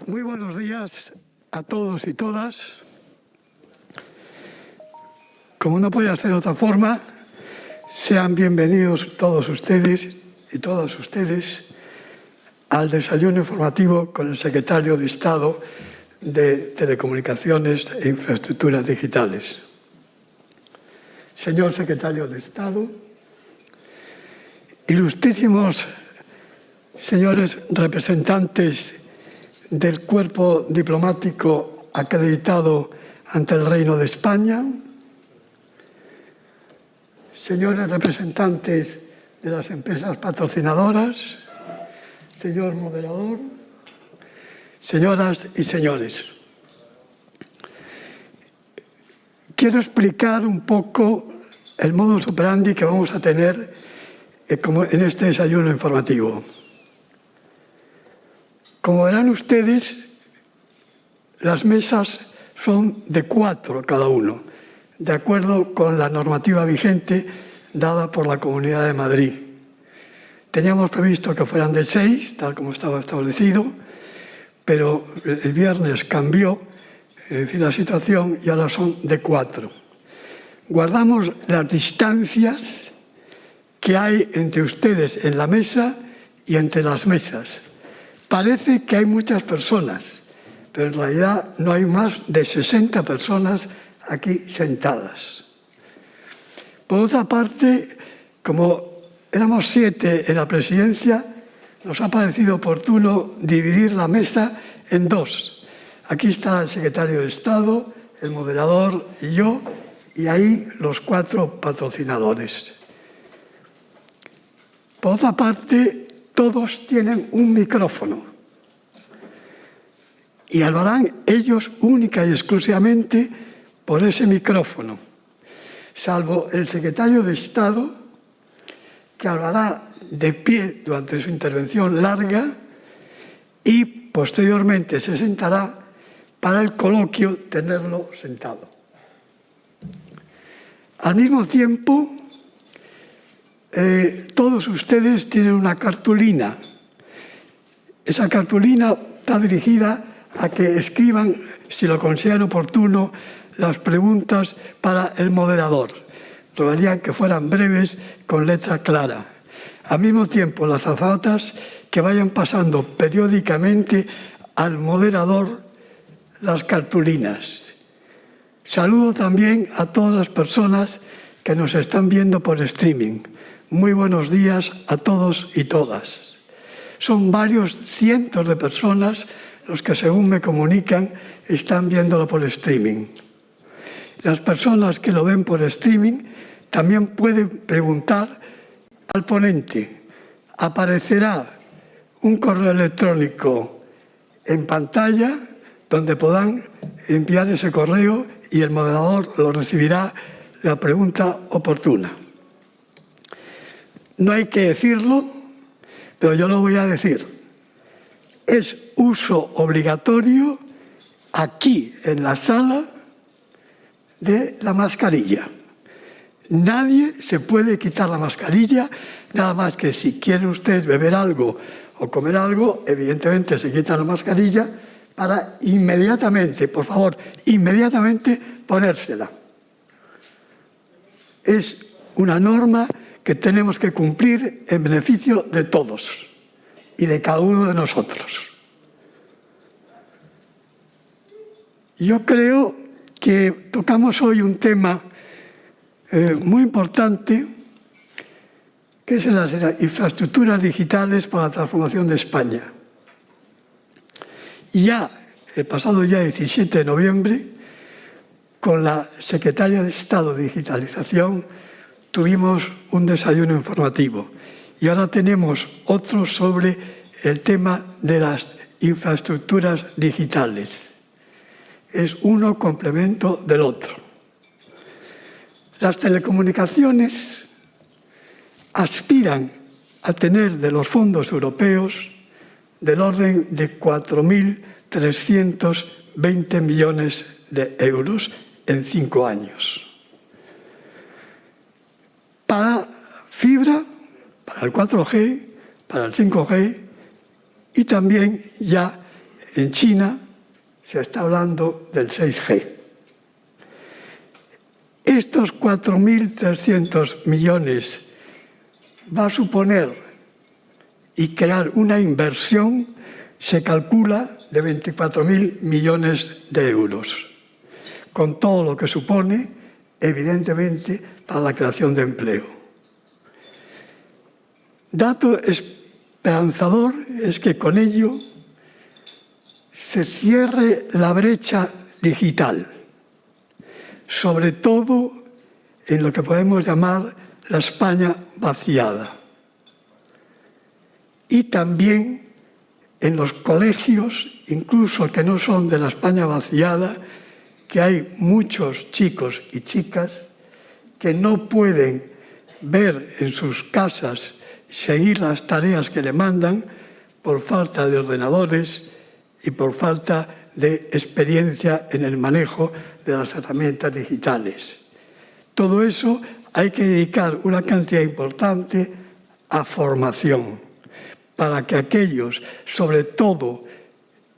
Muy buenos días a todos y todas. Como no podía ser de otra forma, sean bienvenidos todos ustedes y todas ustedes al desayuno informativo con el secretario de Estado de Telecomunicaciones e Infraestructuras Digitales. Señor secretario de Estado, ilustrísimos señores representantes del cuerpo diplomático acreditado ante el Reino de España, señores representantes de las empresas patrocinadoras, señor moderador, señoras y señores. Quiero explicar un poco el modus operandi que vamos a tener en este desayuno informativo. Como verán ustedes, las mesas son de 4 cada uno, de acuerdo con la normativa vigente dada por la Comunidad de Madrid. Teníamos previsto que fueran de 6, tal como estaba establecido, pero el viernes cambió la situación y ahora son de 4. Guardamos las distancias que hay entre ustedes en la mesa y entre las mesas. Parece que hay muchas personas, pero en realidad no hay más de 60 personas aquí sentadas. Por otra parte, como éramos 7 en la presidencia, nos ha parecido oportuno dividir la mesa en 2. Aquí está el secretario de Estado, el moderador y yo, y ahí los 4 patrocinadores. Por otra parte, todos tienen un micrófono y hablarán ellos única y exclusivamente por ese micrófono, salvo el secretario de Estado, que hablará de pie durante su intervención larga y posteriormente se sentará para el coloquio tenerlo sentado. Al mismo tiempo, todos ustedes tienen una cartulina. Esa cartulina está dirigida a que escriban, si lo consideran oportuno, las preguntas para el moderador. Rogarían que fueran breves, con letra clara. Al mismo tiempo, las azafatas que vayan pasando periódicamente al moderador las cartulinas. Saludo también a todas las personas que nos están viendo por streaming. Muy buenos días a todos y todas. Son varios cientos de personas los que, según me comunican, están viéndolo por streaming. Las personas que lo ven por streaming también pueden preguntar al ponente. Aparecerá un correo electrónico en pantalla donde podrán enviar ese correo y el moderador lo recibirá la pregunta oportuna. No hay que decirlo, pero yo lo voy a decir. Es uso obligatorio aquí en la sala de la mascarilla. Nadie se puede quitar la mascarilla, nada más que si quieren ustedes beber algo o comer algo, evidentemente se quitan la mascarilla para inmediatamente, por favor, inmediatamente ponérsela. Es una norma que tenemos que cumplir en beneficio de todos y de cada uno de nosotros. Yo creo que tocamos hoy un tema muy importante, que es las infraestructuras digitales para la transformación de España. Ya, el pasado día 17 de noviembre, con la secretaria de Estado de Digitalización, tuvimos un desayuno informativo y ahora tenemos otro sobre el tema de las infraestructuras digitales. Es uno complemento del otro. Las telecomunicaciones aspiran a tener de los fondos europeos del orden de 4.320 millones de euros en 5 años. Para fibra, para el 4G, para el 5G y también ya En China se está hablando del 6G. Estos 4.300 millones va a suponer y crear una inversión, se calcula, de 24.000 millones de euros, con todo lo que supone, evidentemente, para la creación de empleo. Dato esperanzador es que con ello se cierre la brecha digital, sobre todo en lo que podemos llamar la España vaciada. Y también en los colegios, incluso que no son de la España vaciada, que hay muchos chicos y chicas que no pueden ver en sus casas, seguir las tareas que le mandan por falta de ordenadores y por falta de experiencia en el manejo de las herramientas digitales. Todo eso hay que dedicar una cantidad importante a formación, para que aquellos, sobre todo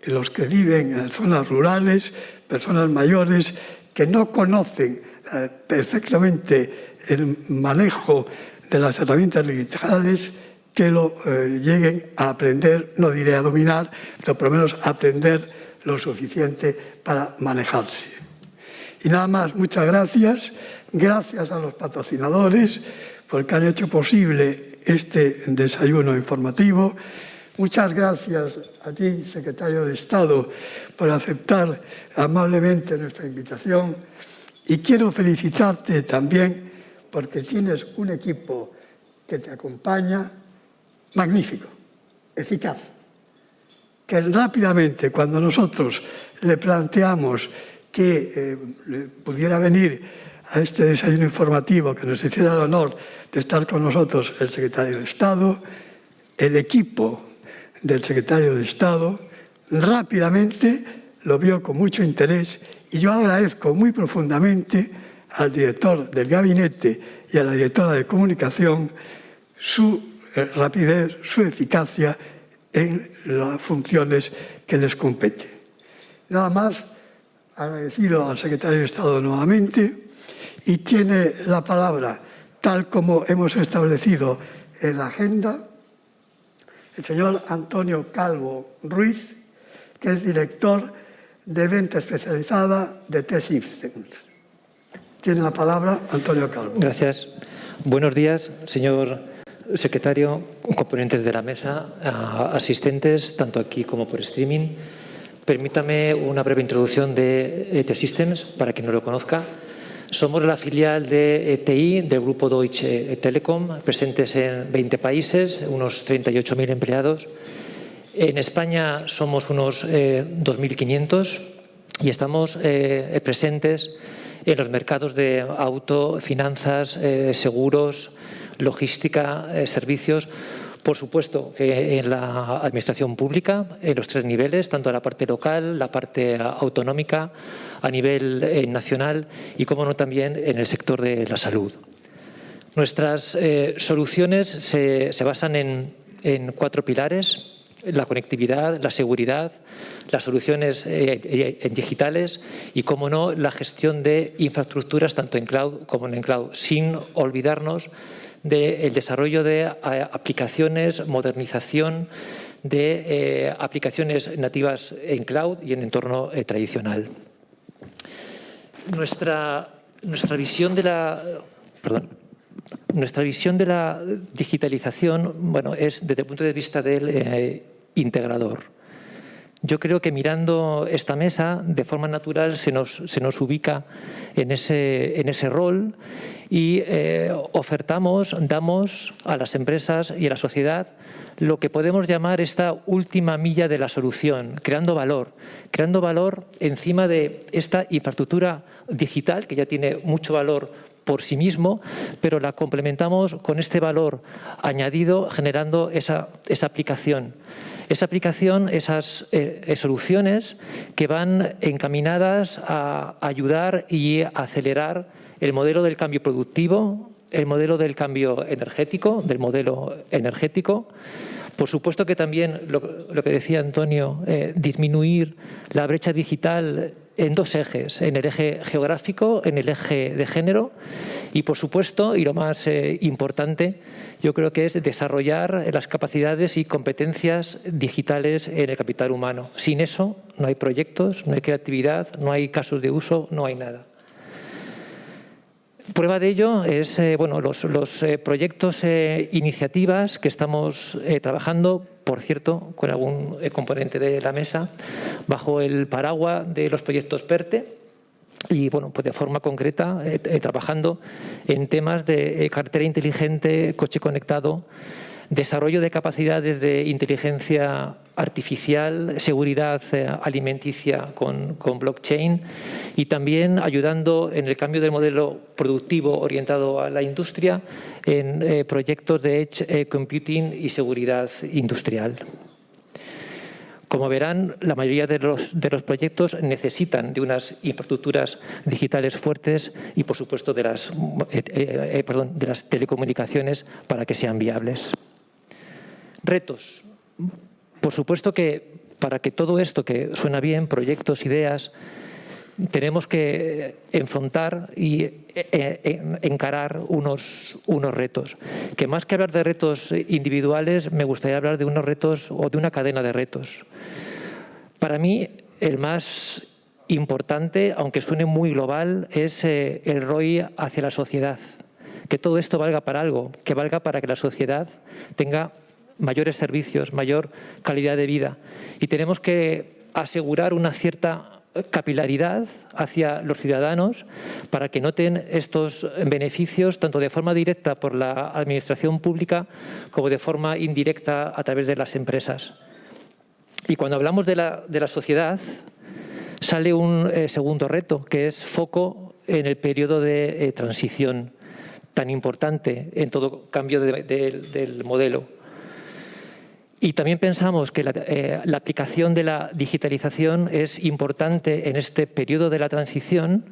los que viven en zonas rurales, personas mayores, que no conocen perfectamente el manejo de las herramientas digitales, que lo lleguen a aprender, no diré a dominar, pero por lo menos a aprender lo suficiente para manejarse. Y nada más, muchas gracias. Gracias a los patrocinadores porque han hecho posible este desayuno informativo. Muchas gracias a ti, secretario de Estado, por aceptar amablemente nuestra invitación. Y quiero felicitarte también porque tienes un equipo que te acompaña magnífico, eficaz, que rápidamente, cuando nosotros le planteamos que pudiera venir a este desayuno informativo, que nos hiciera el honor de estar con nosotros el secretario de Estado, el equipo del secretario de Estado rápidamente lo vio con mucho interés, y yo agradezco muy profundamente al director del gabinete y a la directora de comunicación su rapidez, su eficacia en las funciones que les compete. Nada más, agradecido al secretario de Estado nuevamente, y tiene la palabra, tal como hemos establecido en la agenda, el señor Antonio Calvo Ruiz, que es director de venta especializada de T-Systems. Tiene la palabra Antonio Calvo. Gracias. Buenos días, señor secretario, componentes de la mesa, asistentes, tanto aquí como por streaming. Permítame una breve introducción de T-Systems, para quien no lo conozca. Somos la filial de TI del grupo Deutsche Telekom, presentes en 20 países, unos 38.000 empleados. En España somos unos 2.500 y estamos presentes en los mercados de auto, finanzas, seguros, logística, servicios. Por supuesto que en la administración pública, en los 3 niveles, tanto la parte local, la parte autonómica, a nivel nacional y, como no, también en el sector de la salud. Nuestras soluciones se basan en 4 pilares: la conectividad, la seguridad, las soluciones digitales y, como no, la gestión de infraestructuras tanto en cloud como no en cloud, sin olvidarnos del desarrollo de aplicaciones, modernización de aplicaciones nativas en cloud y en entorno tradicional. Nuestra visión de la digitalización, bueno, es desde el punto de vista del integrador. Yo creo que mirando esta mesa, de forma natural se nos ubica en ese rol y damos a las empresas y a la sociedad lo que podemos llamar esta última milla de la solución, creando valor encima de esta infraestructura digital, que ya tiene mucho valor por sí mismo, pero la complementamos con este valor añadido, generando esa aplicación. Esas soluciones que van encaminadas a ayudar y a acelerar el modelo del cambio productivo, el modelo del cambio energético, Por supuesto que también, lo que decía Antonio, disminuir la brecha digital en dos ejes, en el eje geográfico, en el eje de género y, por supuesto, y lo más importante, yo creo que es desarrollar las capacidades y competencias digitales en el capital humano. Sin eso no hay proyectos, no hay creatividad, no hay casos de uso, no hay nada. Prueba de ello es los proyectos e iniciativas que estamos trabajando, por cierto, con algún componente de la mesa, bajo el paraguas de los proyectos PERTE y pues de forma concreta trabajando en temas de carretera inteligente, coche conectado, desarrollo de capacidades de inteligencia artificial, seguridad alimenticia con blockchain y también ayudando en el cambio del modelo productivo orientado a la industria en proyectos de edge computing y seguridad industrial. Como verán, la mayoría de los proyectos necesitan de unas infraestructuras digitales fuertes y, por supuesto, de las telecomunicaciones para que sean viables. Retos. Por supuesto que para que todo esto que suena bien, proyectos, ideas, tenemos que enfrentar y encarar unos retos. Que más que hablar de retos individuales, me gustaría hablar de unos retos o de una cadena de retos. Para mí, el más importante, aunque suene muy global, es el ROI hacia la sociedad. Que todo esto valga para algo, que valga para que la sociedad tenga mayores servicios, mayor calidad de vida. Y tenemos que asegurar una cierta capilaridad hacia los ciudadanos para que noten estos beneficios tanto de forma directa por la administración pública como de forma indirecta a través de las empresas. Y cuando hablamos de la sociedad, sale un segundo reto, que es foco en el periodo de transición tan importante en todo cambio del modelo. Y también pensamos que la aplicación de la digitalización es importante en este periodo de la transición,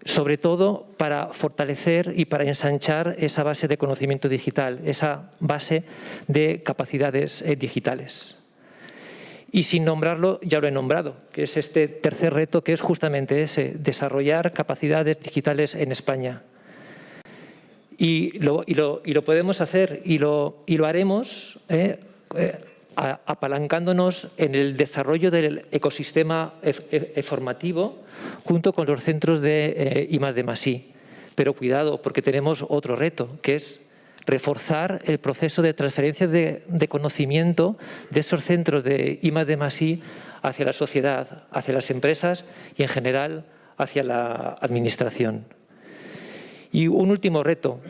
sobre todo para fortalecer y para ensanchar esa base de conocimiento digital, esa base de capacidades digitales. Y sin nombrarlo, ya lo he nombrado, que es este tercer reto, que es justamente ese, desarrollar capacidades digitales en España. Y lo podemos hacer y lo haremos apalancándonos en el desarrollo del ecosistema formativo junto con los centros de I+D+I. Pero cuidado, porque tenemos otro reto, que es reforzar el proceso de transferencia de conocimiento de esos centros de I+D+I hacia la sociedad, hacia las empresas y, en general, hacia la administración. Y un último reto,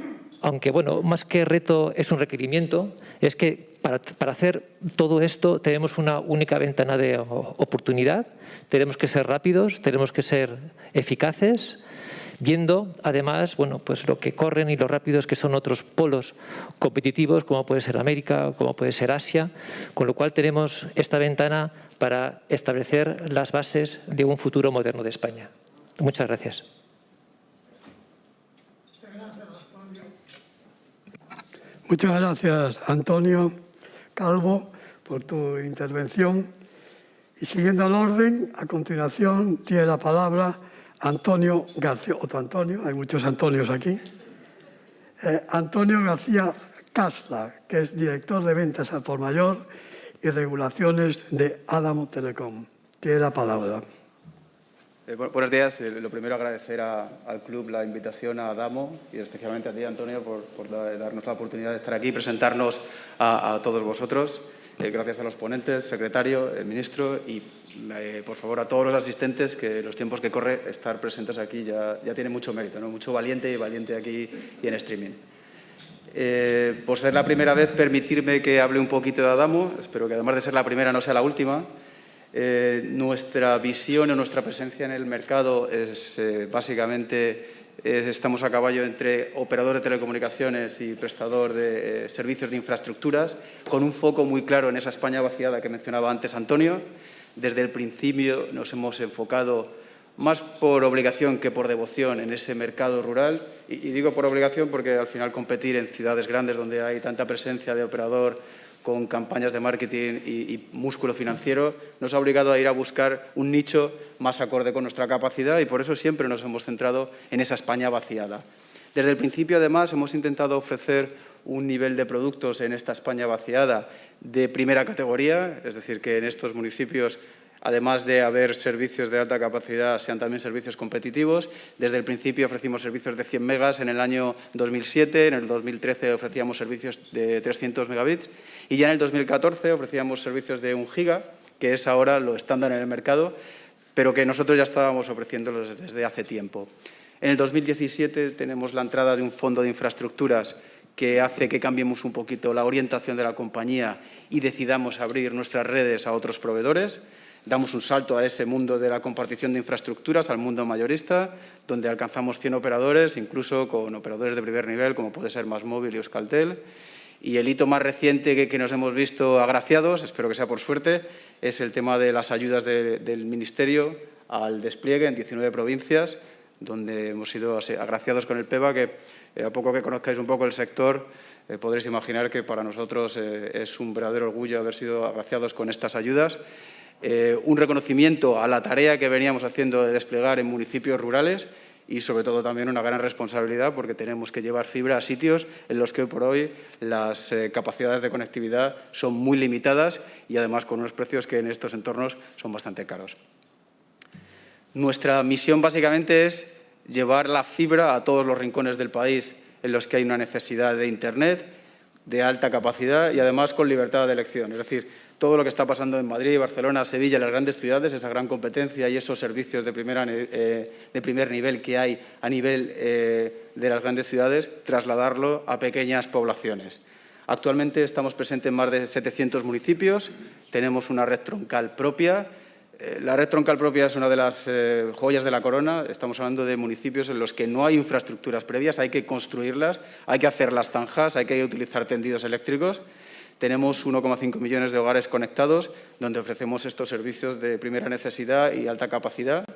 aunque más que reto es un requerimiento, es que para hacer todo esto tenemos una única ventana de oportunidad, tenemos que ser rápidos, tenemos que ser eficaces, viendo además lo que corren y lo rápidos que son otros polos competitivos, como puede ser América, como puede ser Asia, con lo cual tenemos esta ventana para establecer las bases de un futuro moderno de España. Muchas gracias. Muchas gracias, Antonio Calvo, por tu intervención. Y siguiendo el orden, a continuación tiene la palabra Antonio García, otro Antonio, hay muchos Antonios aquí. Antonio García Casla, que es director de ventas al por mayor y regulaciones de Adamo Telecom. Tiene la palabra. Buenos días. Lo primero, agradecer al club la invitación a Adamo y especialmente a ti, Antonio, por darnos la oportunidad de estar aquí y presentarnos a todos vosotros. Gracias a los ponentes, secretario, el ministro y, por favor, a todos los asistentes, que los tiempos que corre estar presentes aquí ya tiene mucho mérito, ¿no? Mucho valiente aquí y en streaming. Por ser la primera vez, permitirme que hable un poquito de Adamo. Espero que, además de ser la primera, no sea la última. Nuestra visión o nuestra presencia en el mercado es básicamente estamos a caballo entre operador de telecomunicaciones y prestador de servicios de infraestructuras, con un foco muy claro en esa España vaciada que mencionaba antes Antonio. Desde el principio nos hemos enfocado más por obligación que por devoción en ese mercado rural. Y digo por obligación porque al final competir en ciudades grandes donde hay tanta presencia de operador con campañas de marketing y músculo financiero, nos ha obligado a ir a buscar un nicho más acorde con nuestra capacidad y por eso siempre nos hemos centrado en esa España vaciada. Desde el principio, además, hemos intentado ofrecer un nivel de productos en esta España vaciada de primera categoría, es decir, que en estos municipios, además de haber servicios de alta capacidad, sean también servicios competitivos. Desde el principio ofrecimos servicios de 100 megas en el año 2007, en el 2013 ofrecíamos servicios de 300 megabits y ya en el 2014 ofrecíamos servicios de 1 giga, que es ahora lo estándar en el mercado, pero que nosotros ya estábamos ofreciéndolos desde hace tiempo. En el 2017 tenemos la entrada de un fondo de infraestructuras que hace que cambiemos un poquito la orientación de la compañía y decidamos abrir nuestras redes a otros proveedores. Damos un salto a ese mundo de la compartición de infraestructuras, al mundo mayorista, donde alcanzamos 100 operadores, incluso con operadores de primer nivel, como puede ser MásMóvil y Euskaltel. Y el hito más reciente que nos hemos visto agraciados, espero que sea por suerte, es el tema de las ayudas del Ministerio al despliegue en 19 provincias, donde hemos sido agraciados con el PEVA, que a poco que conozcáis un poco el sector, podréis imaginar que para nosotros es un verdadero orgullo haber sido agraciados con estas ayudas. Un reconocimiento a la tarea que veníamos haciendo de desplegar en municipios rurales y, sobre todo, también una gran responsabilidad porque tenemos que llevar fibra a sitios en los que hoy por hoy las capacidades de conectividad son muy limitadas y, además, con unos precios que en estos entornos son bastante caros. Nuestra misión, básicamente, es llevar la fibra a todos los rincones del país en los que hay una necesidad de Internet de alta capacidad y, además, con libertad de elección. Es decir, todo lo que está pasando en Madrid, Barcelona, Sevilla, en las grandes ciudades, esa gran competencia y esos servicios de primer nivel que hay a nivel de las grandes ciudades, trasladarlo a pequeñas poblaciones. Actualmente estamos presentes en más de 700 municipios, tenemos una red troncal propia. La red troncal propia es una de las joyas de la corona. Estamos hablando de municipios en los que no hay infraestructuras previas, hay que construirlas, hay que hacer las zanjas, hay que utilizar tendidos eléctricos. Tenemos 1,5 millones de hogares conectados, donde ofrecemos estos servicios de primera necesidad y alta capacidad.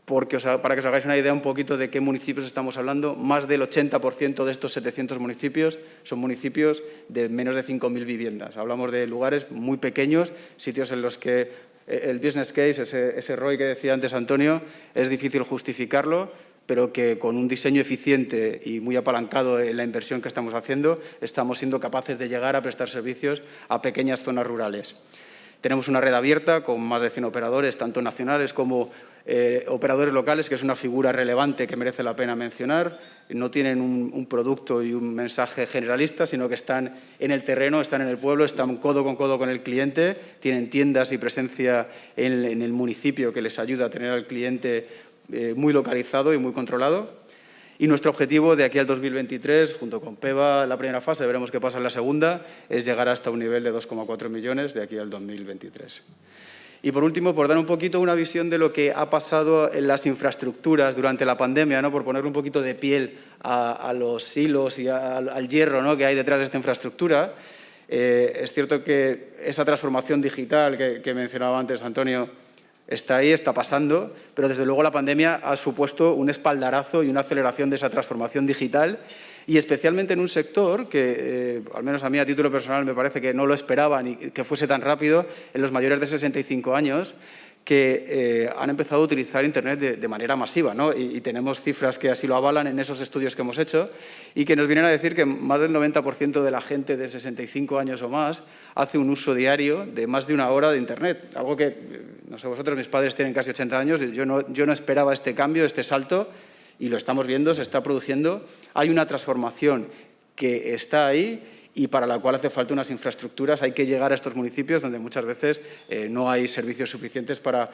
Porque, para que os hagáis una idea un poquito de qué municipios estamos hablando, más del 80% de estos 700 municipios son municipios de menos de 5.000 viviendas. Hablamos de lugares muy pequeños, sitios en los que el business case, ese ROI que decía antes Antonio, es difícil justificarlo, pero que con un diseño eficiente y muy apalancado en la inversión que estamos haciendo, estamos siendo capaces de llegar a prestar servicios a pequeñas zonas rurales. Tenemos una red abierta con más de 100 operadores, tanto nacionales como operadores locales, que es una figura relevante que merece la pena mencionar. No tienen un producto y un mensaje generalista, sino que están en el terreno, están en el pueblo, están codo con codo con el cliente, tienen tiendas y presencia en el municipio que les ayuda a tener al cliente muy localizado y muy controlado. Y nuestro objetivo de aquí al 2023, junto con PEVA, la primera fase, veremos qué pasa en la segunda, es llegar hasta un nivel de 2,4 millones de aquí al 2023. Y, por último, por dar un poquito una visión de lo que ha pasado en las infraestructuras durante la pandemia, ¿no? Por poner un poquito de piel a los hilos y al hierro, ¿no?, que hay detrás de esta infraestructura. Es cierto que esa transformación digital que mencionaba antes Antonio está ahí, está pasando, pero desde luego la pandemia ha supuesto un espaldarazo y una aceleración de esa transformación digital y especialmente en un sector que, al menos a mí a título personal, me parece que no lo esperaba ni que fuese tan rápido, en los mayores de 65 años, que han empezado a utilizar Internet de manera masiva, ¿no? Y tenemos cifras que así lo avalan en esos estudios que hemos hecho y que nos vienen a decir que más del 90% de la gente de 65 años o más hace un uso diario de más de 1 hora de Internet. Algo que, no sé vosotros, mis padres tienen casi 80 años y yo no esperaba este cambio, este salto, y lo estamos viendo, se está produciendo. Hay una transformación que está ahí y para la cual hace falta unas infraestructuras. Hay que llegar a estos municipios donde muchas veces no hay servicios suficientes para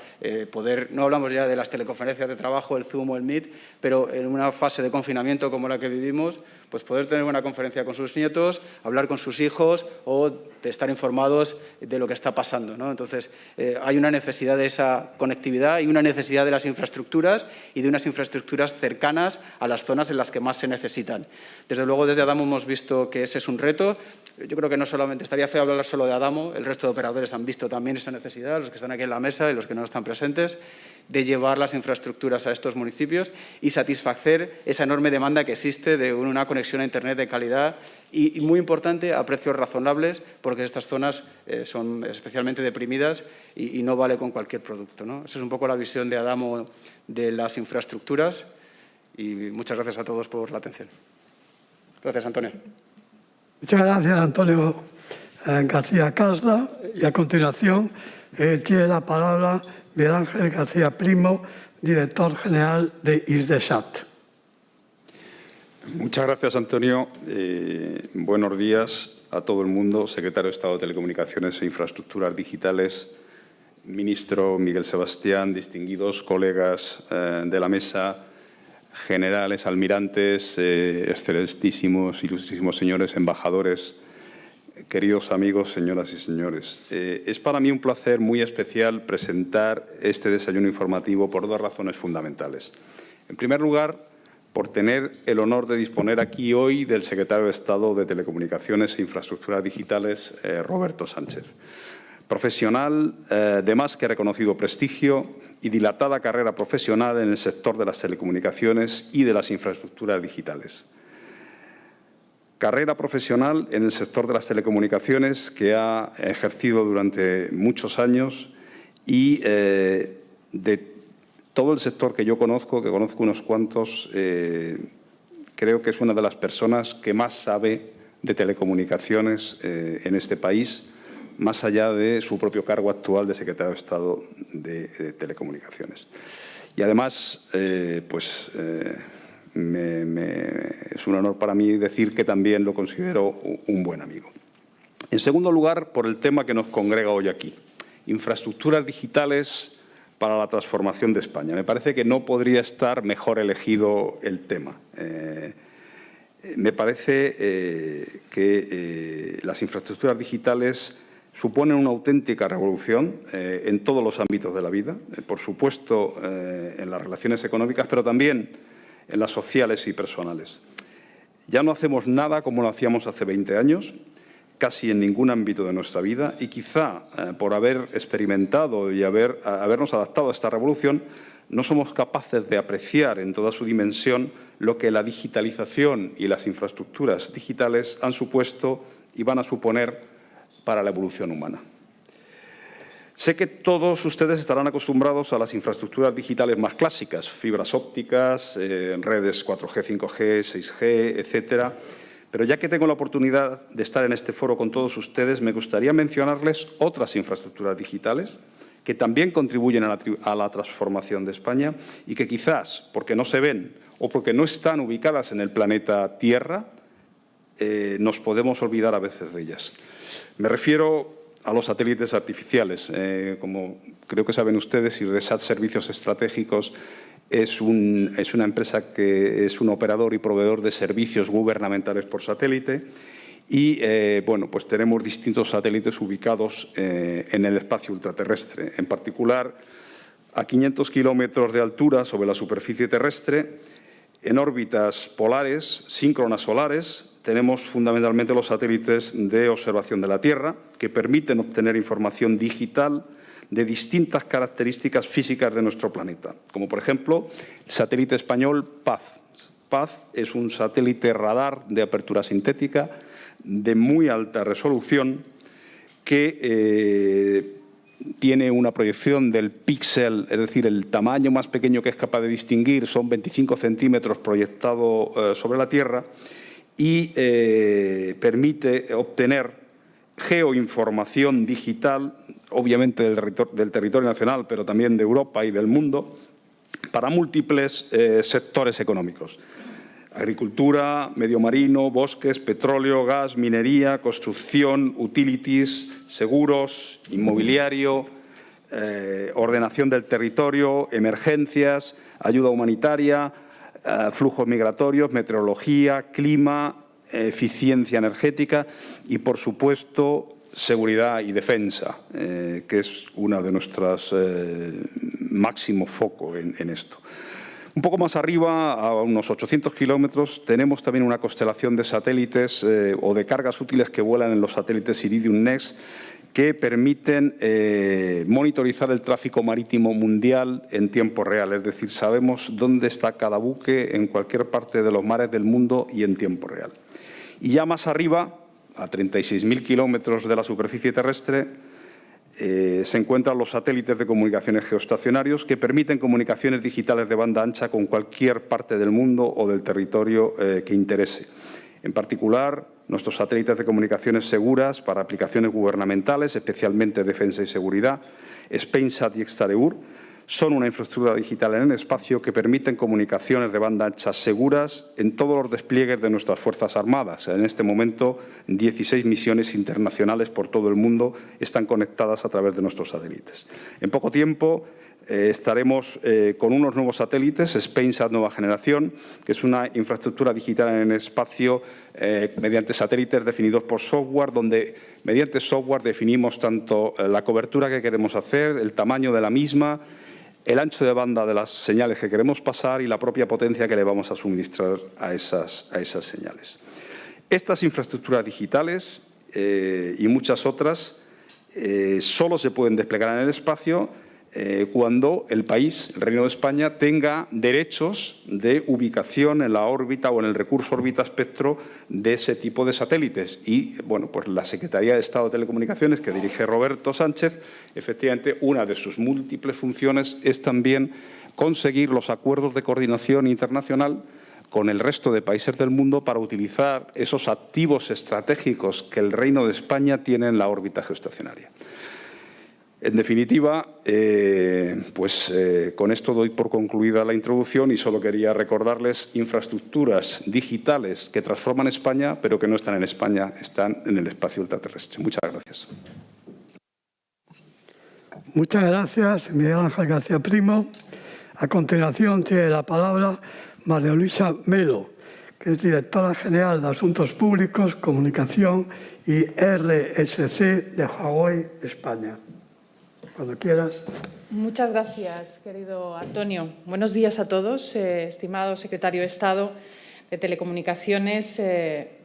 poder, no hablamos ya de las teleconferencias de trabajo, el Zoom o el Meet, pero en una fase de confinamiento como la que vivimos, pues poder tener una conferencia con sus nietos, hablar con sus hijos o de estar informados de lo que está pasando, ¿no? Entonces, hay una necesidad de esa conectividad y una necesidad de las infraestructuras y de unas infraestructuras cercanas a las zonas en las que más se necesitan. Desde luego, desde Adamo hemos visto que ese es un reto. concreto, yo creo que no solamente estaría feo hablar solo de Adamo, el resto de operadores han visto también esa necesidad, los que están aquí en la mesa y los que no están presentes, de llevar las infraestructuras a estos municipios y satisfacer esa enorme demanda que existe de una conexión a Internet de calidad y muy importante, a precios razonables, porque estas zonas son especialmente deprimidas y no vale con cualquier producto, ¿no? Esa es un poco la visión de Adamo de las infraestructuras y muchas gracias a todos por la atención. Gracias, Antonio. Muchas gracias, Antonio García Casla. Y a continuación tiene la palabra Miguel Ángel García Primo, director general de ISDESAT. Muchas gracias, Antonio. Buenos días a todo el mundo. Secretario de Estado de Telecomunicaciones e Infraestructuras Digitales, ministro Miguel Sebastián, distinguidos colegas de la mesa, generales, almirantes, excelentísimos, ilustrísimos señores, embajadores, queridos amigos, señoras y señores. Es para mí un placer muy especial presentar este desayuno informativo por dos razones fundamentales. En primer lugar, por tener el honor de disponer aquí hoy del secretario de Estado de Telecomunicaciones e Infraestructuras Digitales, Roberto Sánchez. Profesional de más que reconocido prestigio y dilatada carrera profesional en el sector de las telecomunicaciones y de las infraestructuras digitales. Carrera profesional en el sector de las telecomunicaciones que ha ejercido durante muchos años y de todo el sector que yo conozco, que conozco unos cuantos, creo que es una de las personas que más sabe de telecomunicaciones en este país, más allá de su propio cargo actual de secretario de Estado de Telecomunicaciones. Y además, es un honor para mí decir que también lo considero un buen amigo. En segundo lugar, por el tema que nos congrega hoy aquí, infraestructuras digitales para la transformación de España. Me parece que no podría estar mejor elegido el tema. Me parece que las infraestructuras digitales suponen una auténtica revolución en todos los ámbitos de la vida, por supuesto en las relaciones económicas, pero también en las sociales y personales. Ya no hacemos nada como lo hacíamos hace 20 años, casi en ningún ámbito de nuestra vida, y quizá por haber experimentado y habernos adaptado a esta revolución, no somos capaces de apreciar en toda su dimensión lo que la digitalización y las infraestructuras digitales han supuesto y van a suponer para la evolución humana. Sé que todos ustedes estarán acostumbrados a las infraestructuras digitales más clásicas, fibras ópticas, redes 4G, 5G, 6G, etcétera. Pero ya que tengo la oportunidad de estar en este foro con todos ustedes, me gustaría mencionarles otras infraestructuras digitales que también contribuyen a la transformación de España y que quizás, porque no se ven o porque no están ubicadas en el planeta Tierra, nos podemos olvidar a veces de ellas. Me refiero a los satélites artificiales. Como creo que saben ustedes, ISDESAT Servicios Estratégicos es una empresa que es un operador y proveedor de servicios gubernamentales por satélite y pues tenemos distintos satélites ubicados en el espacio ultraterrestre, en particular a 500 kilómetros de altura sobre la superficie terrestre, en órbitas polares, síncronas solares. Tenemos fundamentalmente los satélites de observación de la Tierra, que permiten obtener información digital de distintas características físicas de nuestro planeta, como por ejemplo el satélite español PAZ. PAZ es un satélite radar de apertura sintética de muy alta resolución que tiene una proyección del píxel, es decir, el tamaño más pequeño que es capaz de distinguir son 25 centímetros proyectado sobre la Tierra y permite obtener geoinformación digital, obviamente del territorio nacional, pero también de Europa y del mundo, para múltiples sectores económicos. Agricultura, medio marino, bosques, petróleo, gas, minería, construcción, utilities, seguros, inmobiliario, ordenación del territorio, emergencias, ayuda humanitaria, flujos migratorios, meteorología, clima, eficiencia energética y, por supuesto, seguridad y defensa, que es una de nuestros máximos focos en esto. Un poco más arriba, a unos 800 kilómetros, tenemos también una constelación de satélites o de cargas útiles que vuelan en los satélites Iridium NEXT, que permiten monitorizar el tráfico marítimo mundial en tiempo real. Es decir, sabemos dónde está cada buque en cualquier parte de los mares del mundo y en tiempo real. Y ya más arriba, a 36.000 kilómetros de la superficie terrestre, se encuentran los satélites de comunicaciones geoestacionarios que permiten comunicaciones digitales de banda ancha con cualquier parte del mundo o del territorio que interese. En particular, nuestros satélites de comunicaciones seguras para aplicaciones gubernamentales, especialmente defensa y seguridad, SpainSat y Extareur, son una infraestructura digital en el espacio que permiten comunicaciones de banda ancha seguras en todos los despliegues de nuestras Fuerzas Armadas. En este momento, 16 misiones internacionales por todo el mundo están conectadas a través de nuestros satélites. En poco tiempo estaremos con unos nuevos satélites, SpainSat Nueva Generación, que es una infraestructura digital en el espacio mediante satélites definidos por software, donde mediante software definimos tanto la cobertura que queremos hacer, el tamaño de la misma, el ancho de banda de las señales que queremos pasar y la propia potencia que le vamos a suministrar a esas señales. Estas infraestructuras digitales y muchas otras solo se pueden desplegar en el espacio cuando el país, el Reino de España, tenga derechos de ubicación en la órbita o en el recurso órbita espectro de ese tipo de satélites. Y, bueno, pues la Secretaría de Estado de Telecomunicaciones, que dirige Roberto Sánchez, efectivamente, una de sus múltiples funciones es también conseguir los acuerdos de coordinación internacional con el resto de países del mundo para utilizar esos activos estratégicos que el Reino de España tiene en la órbita geoestacionaria. En definitiva, con esto doy por concluida la introducción y solo quería recordarles infraestructuras digitales que transforman España, pero que no están en España, están en el espacio ultraterrestre. Muchas gracias. Muchas gracias, Miguel Ángel García Primo. A continuación tiene la palabra María Luisa Melo, que es Directora General de Asuntos Públicos, Comunicación y RSC de Huawei España. Cuando quieras. Muchas gracias, querido Antonio. Buenos días a todos, estimado secretario de Estado de Telecomunicaciones,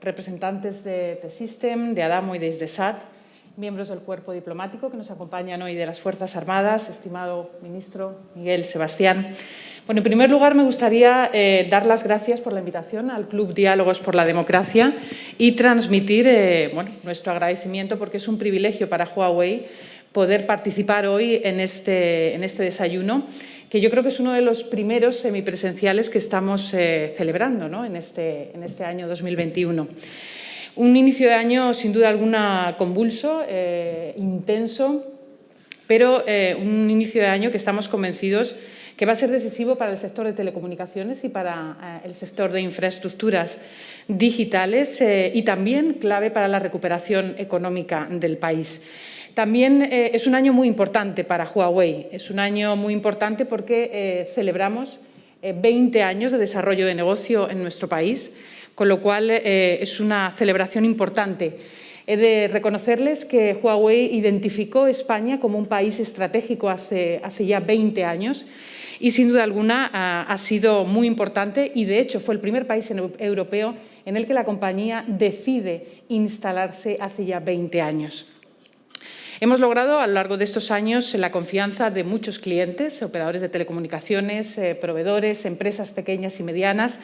representantes de T-System, de Adamo y de SAT, miembros del cuerpo diplomático que nos acompañan hoy de las Fuerzas Armadas, estimado ministro Miguel Sebastián. Bueno, en primer lugar, me gustaría dar las gracias por la invitación al Club Diálogos por la Democracia y transmitir nuestro agradecimiento, porque es un privilegio para Huawei poder participar hoy en este desayuno, que yo creo que es uno de los primeros semipresenciales que estamos celebrando, ¿no?, en este año 2021. Un inicio de año, sin duda alguna, convulso, intenso, pero un inicio de año que estamos convencidos que va a ser decisivo para el sector de telecomunicaciones y para el sector de infraestructuras digitales y también clave para la recuperación económica del país. También es un año muy importante para Huawei. Es un año muy importante porque celebramos 20 años de desarrollo de negocio en nuestro país, con lo cual es una celebración importante. He de reconocerles que Huawei identificó España como un país estratégico hace ya 20 años y, sin duda alguna, ha sido muy importante y, de hecho, fue el primer país europeo en el que la compañía decide instalarse hace ya 20 años. Hemos logrado a lo largo de estos años la confianza de muchos clientes, operadores de telecomunicaciones, proveedores, empresas pequeñas y medianas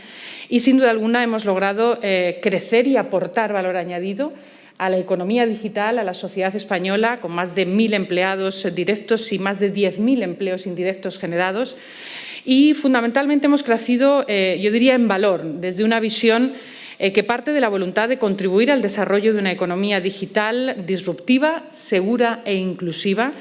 y, sin duda alguna, hemos logrado crecer y aportar valor añadido a la economía digital, a la sociedad española, con más de 1.000 empleados directos y más de 10.000 empleos indirectos generados. Y, fundamentalmente, hemos crecido, yo diría, en valor, desde una visión que parte de la voluntad de contribuir al desarrollo de una economía digital disruptiva, segura e inclusiva,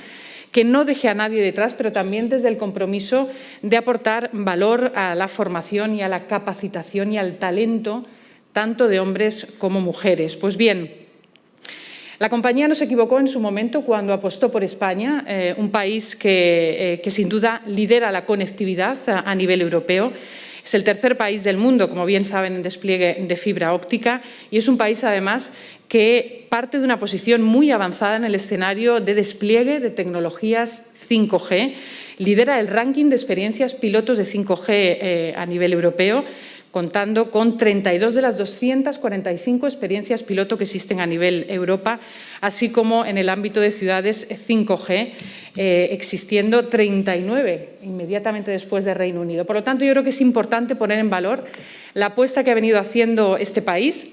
que no deje a nadie detrás, pero también desde el compromiso de aportar valor a la formación y a la capacitación y al talento, tanto de hombres como mujeres. Pues bien, la compañía no se equivocó en su momento cuando apostó por España, un país que sin duda lidera la conectividad a nivel europeo. Es el tercer país del mundo, como bien saben, en despliegue de fibra óptica y es un país, además, que parte de una posición muy avanzada en el escenario de despliegue de tecnologías 5G. Lidera el ranking de experiencias pilotos de 5G a nivel europeo, contando con 32 de las 245 experiencias piloto que existen a nivel Europa, así como en el ámbito de ciudades 5G, existiendo 39 inmediatamente después de Reino Unido. Por lo tanto, yo creo que es importante poner en valor la apuesta que ha venido haciendo este país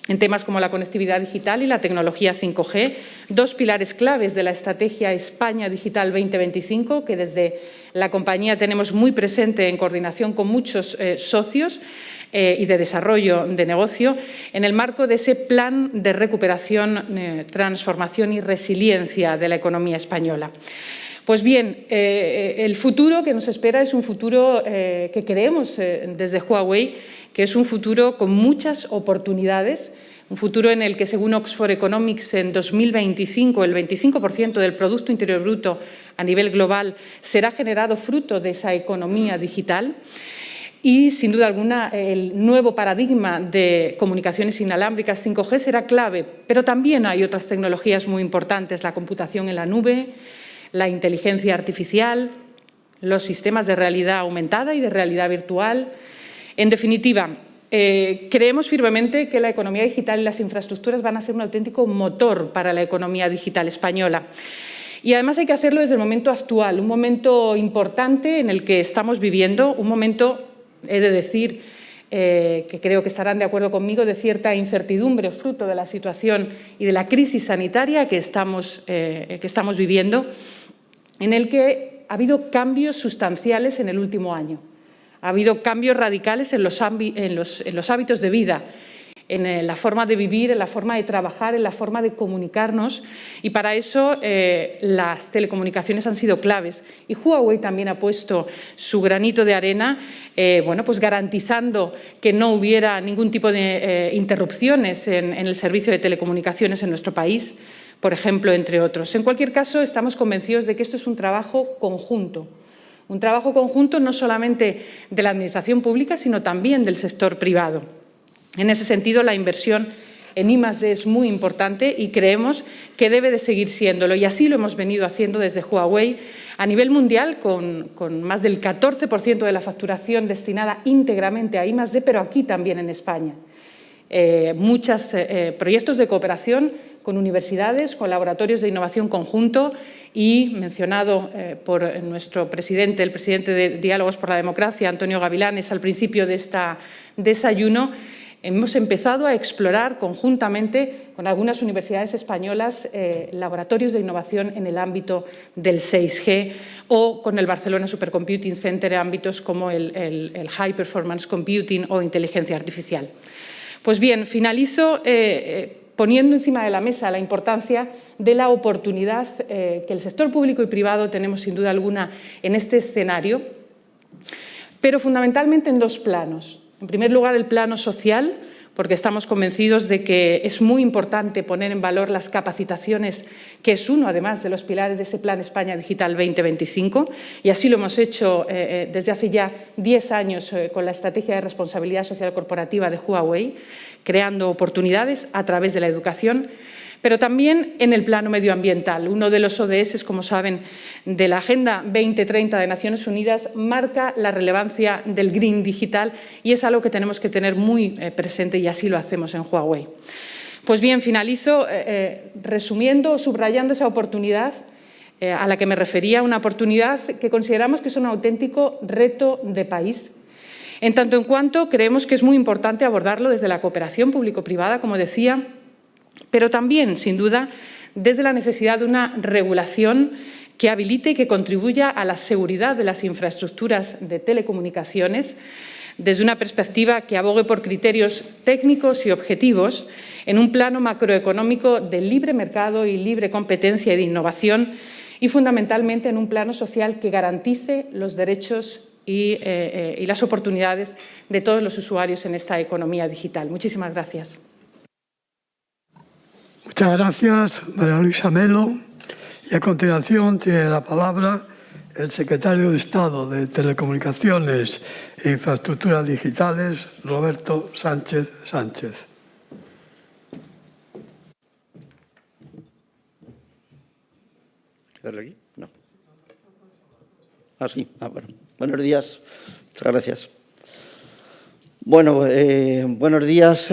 en temas como la conectividad digital y la tecnología 5G, dos pilares claves de la Estrategia España Digital 2025, que desde la compañía tenemos muy presente en coordinación con muchos socios y de desarrollo de negocio, en el marco de ese plan de recuperación, transformación y resiliencia de la economía española. Pues bien, el futuro que nos espera es un futuro que creemos desde Huawei, que es un futuro con muchas oportunidades, un futuro en el que, según Oxford Economics, en 2025 el 25% del Producto Interior Bruto a nivel global será generado fruto de esa economía digital. Y, sin duda alguna, el nuevo paradigma de comunicaciones inalámbricas 5G será clave, pero también hay otras tecnologías muy importantes, la computación en la nube, la inteligencia artificial, los sistemas de realidad aumentada y de realidad virtual. En definitiva, creemos firmemente que la economía digital y las infraestructuras van a ser un auténtico motor para la economía digital española. Y además hay que hacerlo desde el momento actual, un momento importante en el que estamos viviendo, un momento, he de decir, que creo que estarán de acuerdo conmigo, de cierta incertidumbre fruto de la situación y de la crisis sanitaria que estamos viviendo, en el que ha habido cambios sustanciales en el último año. Ha habido cambios radicales en los hábitos de vida, en la forma de vivir, en la forma de trabajar, en la forma de comunicarnos, y para eso las telecomunicaciones han sido claves. Y Huawei también ha puesto su granito de arena, pues garantizando que no hubiera ningún tipo de interrupciones en el servicio de telecomunicaciones en nuestro país, por ejemplo, entre otros. En cualquier caso, estamos convencidos de que esto es un trabajo conjunto. Un trabajo conjunto no solamente de la Administración pública, sino también del sector privado. En ese sentido, la inversión en I+D es muy importante y creemos que debe de seguir siéndolo. Y así lo hemos venido haciendo desde Huawei a nivel mundial, con más del 14% de la facturación destinada íntegramente a I+D, pero aquí también en España. Muchos proyectos de cooperación con universidades, con laboratorios de innovación conjunto y, mencionado por nuestro presidente, el presidente de Diálogos por la Democracia, Antonio Gavilanes, al principio de este desayuno, hemos empezado a explorar conjuntamente con algunas universidades españolas laboratorios de innovación en el ámbito del 6G o con el Barcelona Supercomputing Center en ámbitos como el High Performance Computing o inteligencia artificial. Pues bien, finalizo poniendo encima de la mesa la importancia de la oportunidad que el sector público y privado tenemos sin duda alguna en este escenario, pero fundamentalmente en dos planos. En primer lugar, el plano social, porque estamos convencidos de que es muy importante poner en valor las capacitaciones, que es uno, además, de los pilares de ese Plan España Digital 2025, y así lo hemos hecho desde hace ya 10 años con la Estrategia de Responsabilidad Social Corporativa de Huawei, creando oportunidades a través de la educación, pero también en el plano medioambiental. Uno de los ODS, como saben, de la Agenda 2030 de Naciones Unidas marca la relevancia del Green Digital y es algo que tenemos que tener muy presente y así lo hacemos en Huawei. Pues bien, finalizo resumiendo o subrayando esa oportunidad a la que me refería, una oportunidad que consideramos que es un auténtico reto de país, en tanto en cuanto creemos que es muy importante abordarlo desde la cooperación público-privada, como decía, pero también, sin duda, desde la necesidad de una regulación que habilite y que contribuya a la seguridad de las infraestructuras de telecomunicaciones, desde una perspectiva que abogue por criterios técnicos y objetivos en un plano macroeconómico de libre mercado y libre competencia y de innovación, y fundamentalmente en un plano social que garantice los derechos y las oportunidades de todos los usuarios en esta economía digital. Muchísimas gracias. Muchas gracias, María Luisa Melo. Y a continuación tiene la palabra el secretario de Estado de Telecomunicaciones e Infraestructuras Digitales, Roberto Sánchez Sánchez. ¿Darle aquí? No. Ah, sí. Ah, bueno. Buenos días. Muchas gracias. Bueno, buenos días,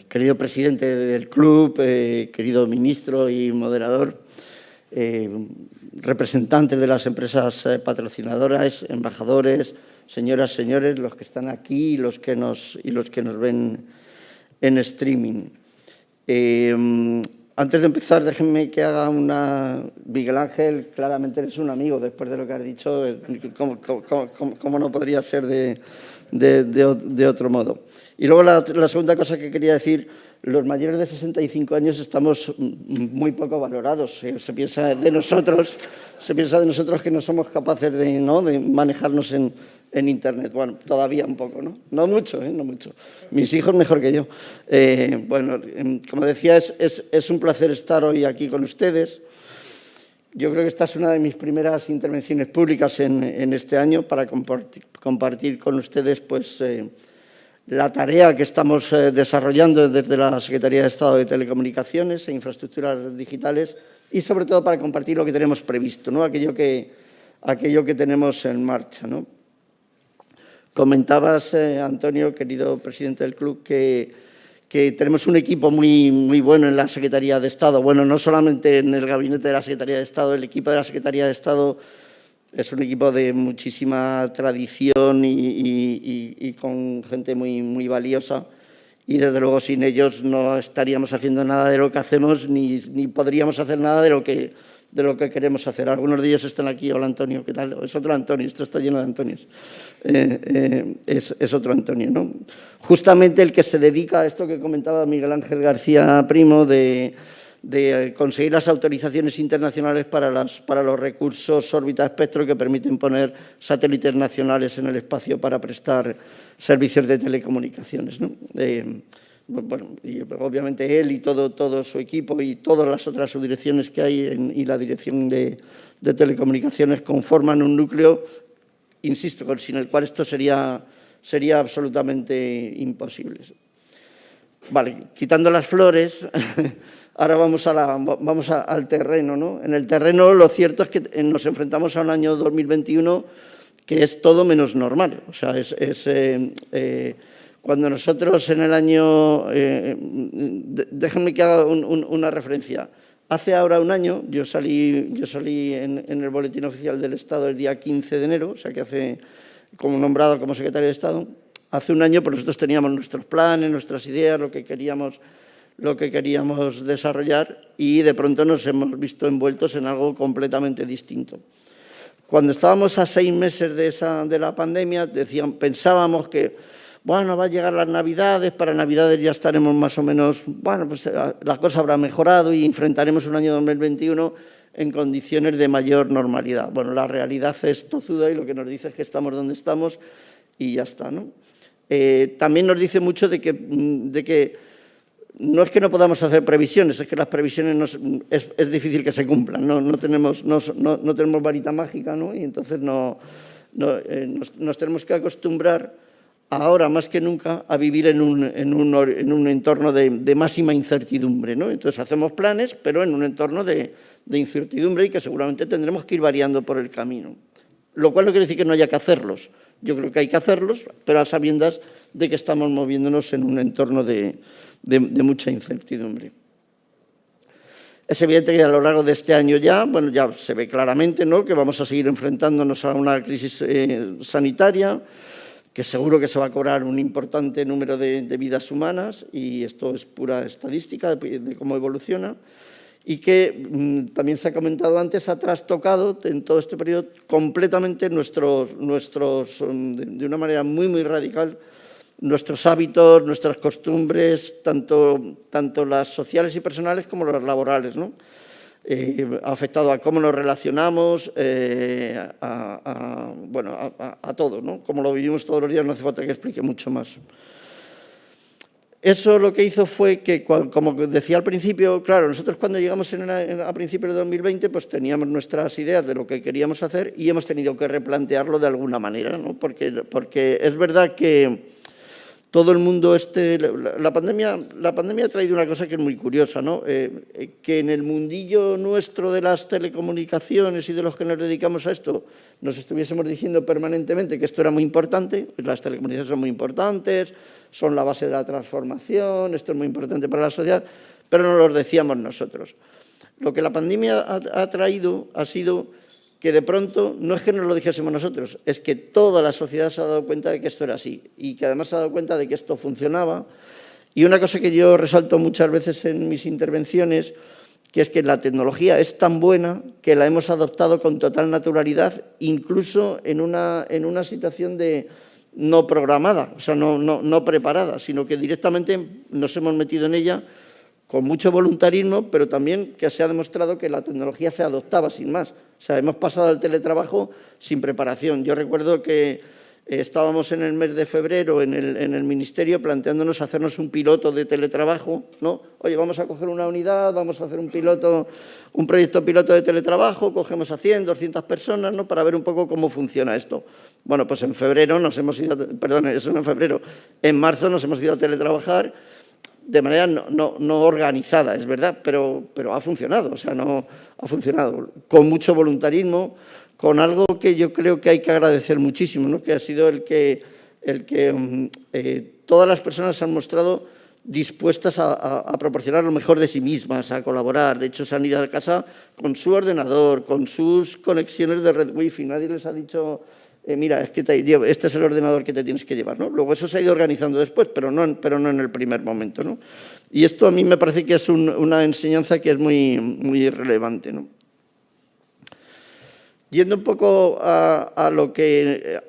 querido presidente del club, querido ministro y moderador, representantes de las empresas patrocinadoras, embajadores, señoras, señores, los que están aquí y los que nos ven en streaming. Antes de empezar, déjenme que haga una... Miguel Ángel, claramente eres un amigo, después de lo que has dicho, ¿cómo no podría ser de otro modo? Y luego la segunda cosa que quería decir, los mayores de 65 años estamos muy poco valorados. Se piensa de nosotros que no somos capaces de manejarnos en Internet. Bueno, todavía un poco, ¿no? No mucho, no mucho. Mis hijos mejor que yo. Bueno, como decía, es un placer estar hoy aquí con ustedes. Yo creo que esta es una de mis primeras intervenciones públicas en este año para compartir con ustedes pues, la tarea que estamos desarrollando desde la Secretaría de Estado de Telecomunicaciones e Infraestructuras Digitales y, sobre todo, para compartir lo que tenemos previsto, ¿no? aquello que tenemos en marcha, ¿no? Comentabas, Antonio, querido presidente del club, que tenemos un equipo muy bueno en la Secretaría de Estado. Bueno, no solamente en el gabinete de la Secretaría de Estado, el equipo de la Secretaría de Estado es un equipo de muchísima tradición y con gente muy valiosa. Y, desde luego, sin ellos no estaríamos haciendo nada de lo que hacemos ni podríamos hacer nada de lo que queremos hacer. Algunos de ellos están aquí. Hola, Antonio, ¿qué tal? Es otro Antonio, esto está lleno de Antonios. Es otro Antonio, ¿no? Justamente el que se dedica a esto que comentaba Miguel Ángel García Primo de conseguir las autorizaciones internacionales para los recursos órbita espectro que permiten poner satélites nacionales en el espacio para prestar servicios de telecomunicaciones, ¿no? Bueno, y obviamente él y todo su equipo y todas las otras subdirecciones que hay y la dirección de telecomunicaciones conforman un núcleo, insisto, sin el cual esto sería absolutamente imposible. Vale, quitando las flores, ahora vamos al terreno, ¿no? En el terreno lo cierto es que nos enfrentamos a un año 2021 que es todo menos normal. O sea, cuando nosotros en el año... déjenme que haga una referencia. Hace ahora un año, yo salí en el Boletín Oficial del Estado el día 15 de enero, o sea que hace, como nombrado como secretario de Estado, hace un año pues nosotros teníamos nuestros planes, nuestras ideas, lo que queríamos desarrollar y de pronto nos hemos visto envueltos en algo completamente distinto. Cuando estábamos a 6 meses de la pandemia, pensábamos que bueno, va a llegar las Navidades, para Navidades ya estaremos más o menos, bueno, pues la cosa habrá mejorado y enfrentaremos un año 2021 en condiciones de mayor normalidad. Bueno, la realidad es tozuda y lo que nos dice es que estamos donde estamos y ya está, ¿no? También nos dice mucho de que no es que no podamos hacer previsiones, es que las previsiones es difícil que se cumplan, no tenemos varita mágica, ¿no? Y entonces nos tenemos que acostumbrar ahora más que nunca a vivir en un entorno de máxima incertidumbre, ¿no? Entonces hacemos planes, pero en un entorno de incertidumbre y que seguramente tendremos que ir variando por el camino. Lo cual no quiere decir que no haya que hacerlos. Yo creo que hay que hacerlos, pero a sabiendas de que estamos moviéndonos en un entorno de mucha incertidumbre. Es evidente que a lo largo de este año ya se ve claramente, ¿no?, que vamos a seguir enfrentándonos a una crisis sanitaria, que seguro que se va a cobrar un importante número de vidas humanas, y esto es pura estadística de cómo evoluciona, y que también se ha comentado antes, ha trastocado en todo este periodo completamente de una manera muy radical, nuestros hábitos, nuestras costumbres, tanto las sociales y personales como las laborales, ¿no? Ha afectado a cómo nos relacionamos, a todo, ¿no? Como lo vivimos todos los días, no hace falta que explique mucho más. Eso lo que hizo fue que, como decía al principio, claro, nosotros cuando llegamos a principios de 2020, pues teníamos nuestras ideas de lo que queríamos hacer y hemos tenido que replantearlo de alguna manera, ¿no? Porque es verdad que todo el mundo, la pandemia ha traído una cosa que es muy curiosa, ¿no? Que en el mundillo nuestro de las telecomunicaciones y de los que nos dedicamos a esto, nos estuviésemos diciendo permanentemente que esto era muy importante, las telecomunicaciones son muy importantes, son la base de la transformación, esto es muy importante para la sociedad, pero no lo decíamos nosotros. Lo que la pandemia ha traído ha sido que de pronto, no es que nos lo dijésemos nosotros, es que toda la sociedad se ha dado cuenta de que esto era así y que además se ha dado cuenta de que esto funcionaba. Y una cosa que yo resalto muchas veces en mis intervenciones, que es que la tecnología es tan buena que la hemos adoptado con total naturalidad, incluso en una situación de no programada, o sea, no preparada, sino que directamente nos hemos metido en ella con mucho voluntarismo, pero también que se ha demostrado que la tecnología se adoptaba sin más. O sea, hemos pasado al teletrabajo sin preparación. Yo recuerdo que estábamos en el mes de febrero en el Ministerio planteándonos hacernos un piloto de teletrabajo, ¿no? Oye, vamos a coger una unidad, vamos a hacer un proyecto piloto de teletrabajo, cogemos a 100, 200 personas, ¿no? Para ver un poco cómo funciona esto. Bueno, pues en febrero en marzo nos hemos ido a teletrabajar de manera no organizada, es verdad, pero ha funcionado, o sea, ha funcionado con mucho voluntarismo, con algo que yo creo que hay que agradecer muchísimo, ¿no? Que ha sido el que todas las personas se han mostrado dispuestas a proporcionar lo mejor de sí mismas, a colaborar. De hecho, se han ido a casa con su ordenador, con sus conexiones de red wifi. Nadie les ha dicho, mira, es que este es el ordenador que te tienes que llevar, ¿no? Luego eso se ha ido organizando después, pero no en el primer momento, ¿no? Y esto a mí me parece que es una enseñanza que es muy, muy relevante, ¿no? Yendo un poco a lo que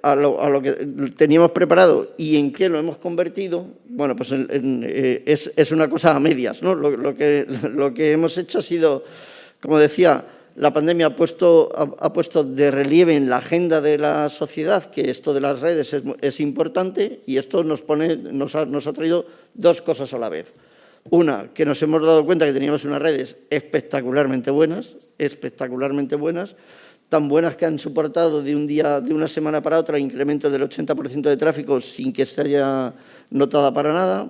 teníamos preparado y en qué lo hemos convertido, bueno, pues es una cosa a medias, ¿no? Lo que hemos hecho ha sido, como decía, la pandemia ha puesto de relieve en la agenda de la sociedad que esto de las redes es importante y esto nos ha traído dos cosas a la vez. Una, que nos hemos dado cuenta que teníamos unas redes espectacularmente buenas, tan buenas que han soportado de una semana para otra incrementos del 80% de tráfico sin que se haya notado para nada,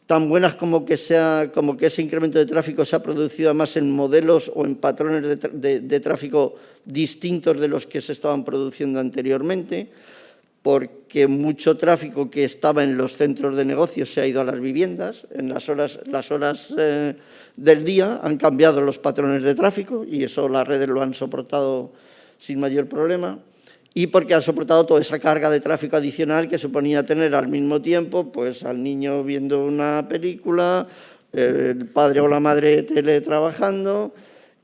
tan buenas como que ese incremento de tráfico se ha producido además en modelos o en patrones de tráfico distintos de los que se estaban produciendo anteriormente, porque mucho tráfico que estaba en los centros de negocios se ha ido a las viviendas, en las horas del día han cambiado los patrones de tráfico y eso las redes lo han soportado sin mayor problema, y porque han soportado toda esa carga de tráfico adicional que suponía tener al mismo tiempo pues, al niño viendo una película, el padre o la madre teletrabajando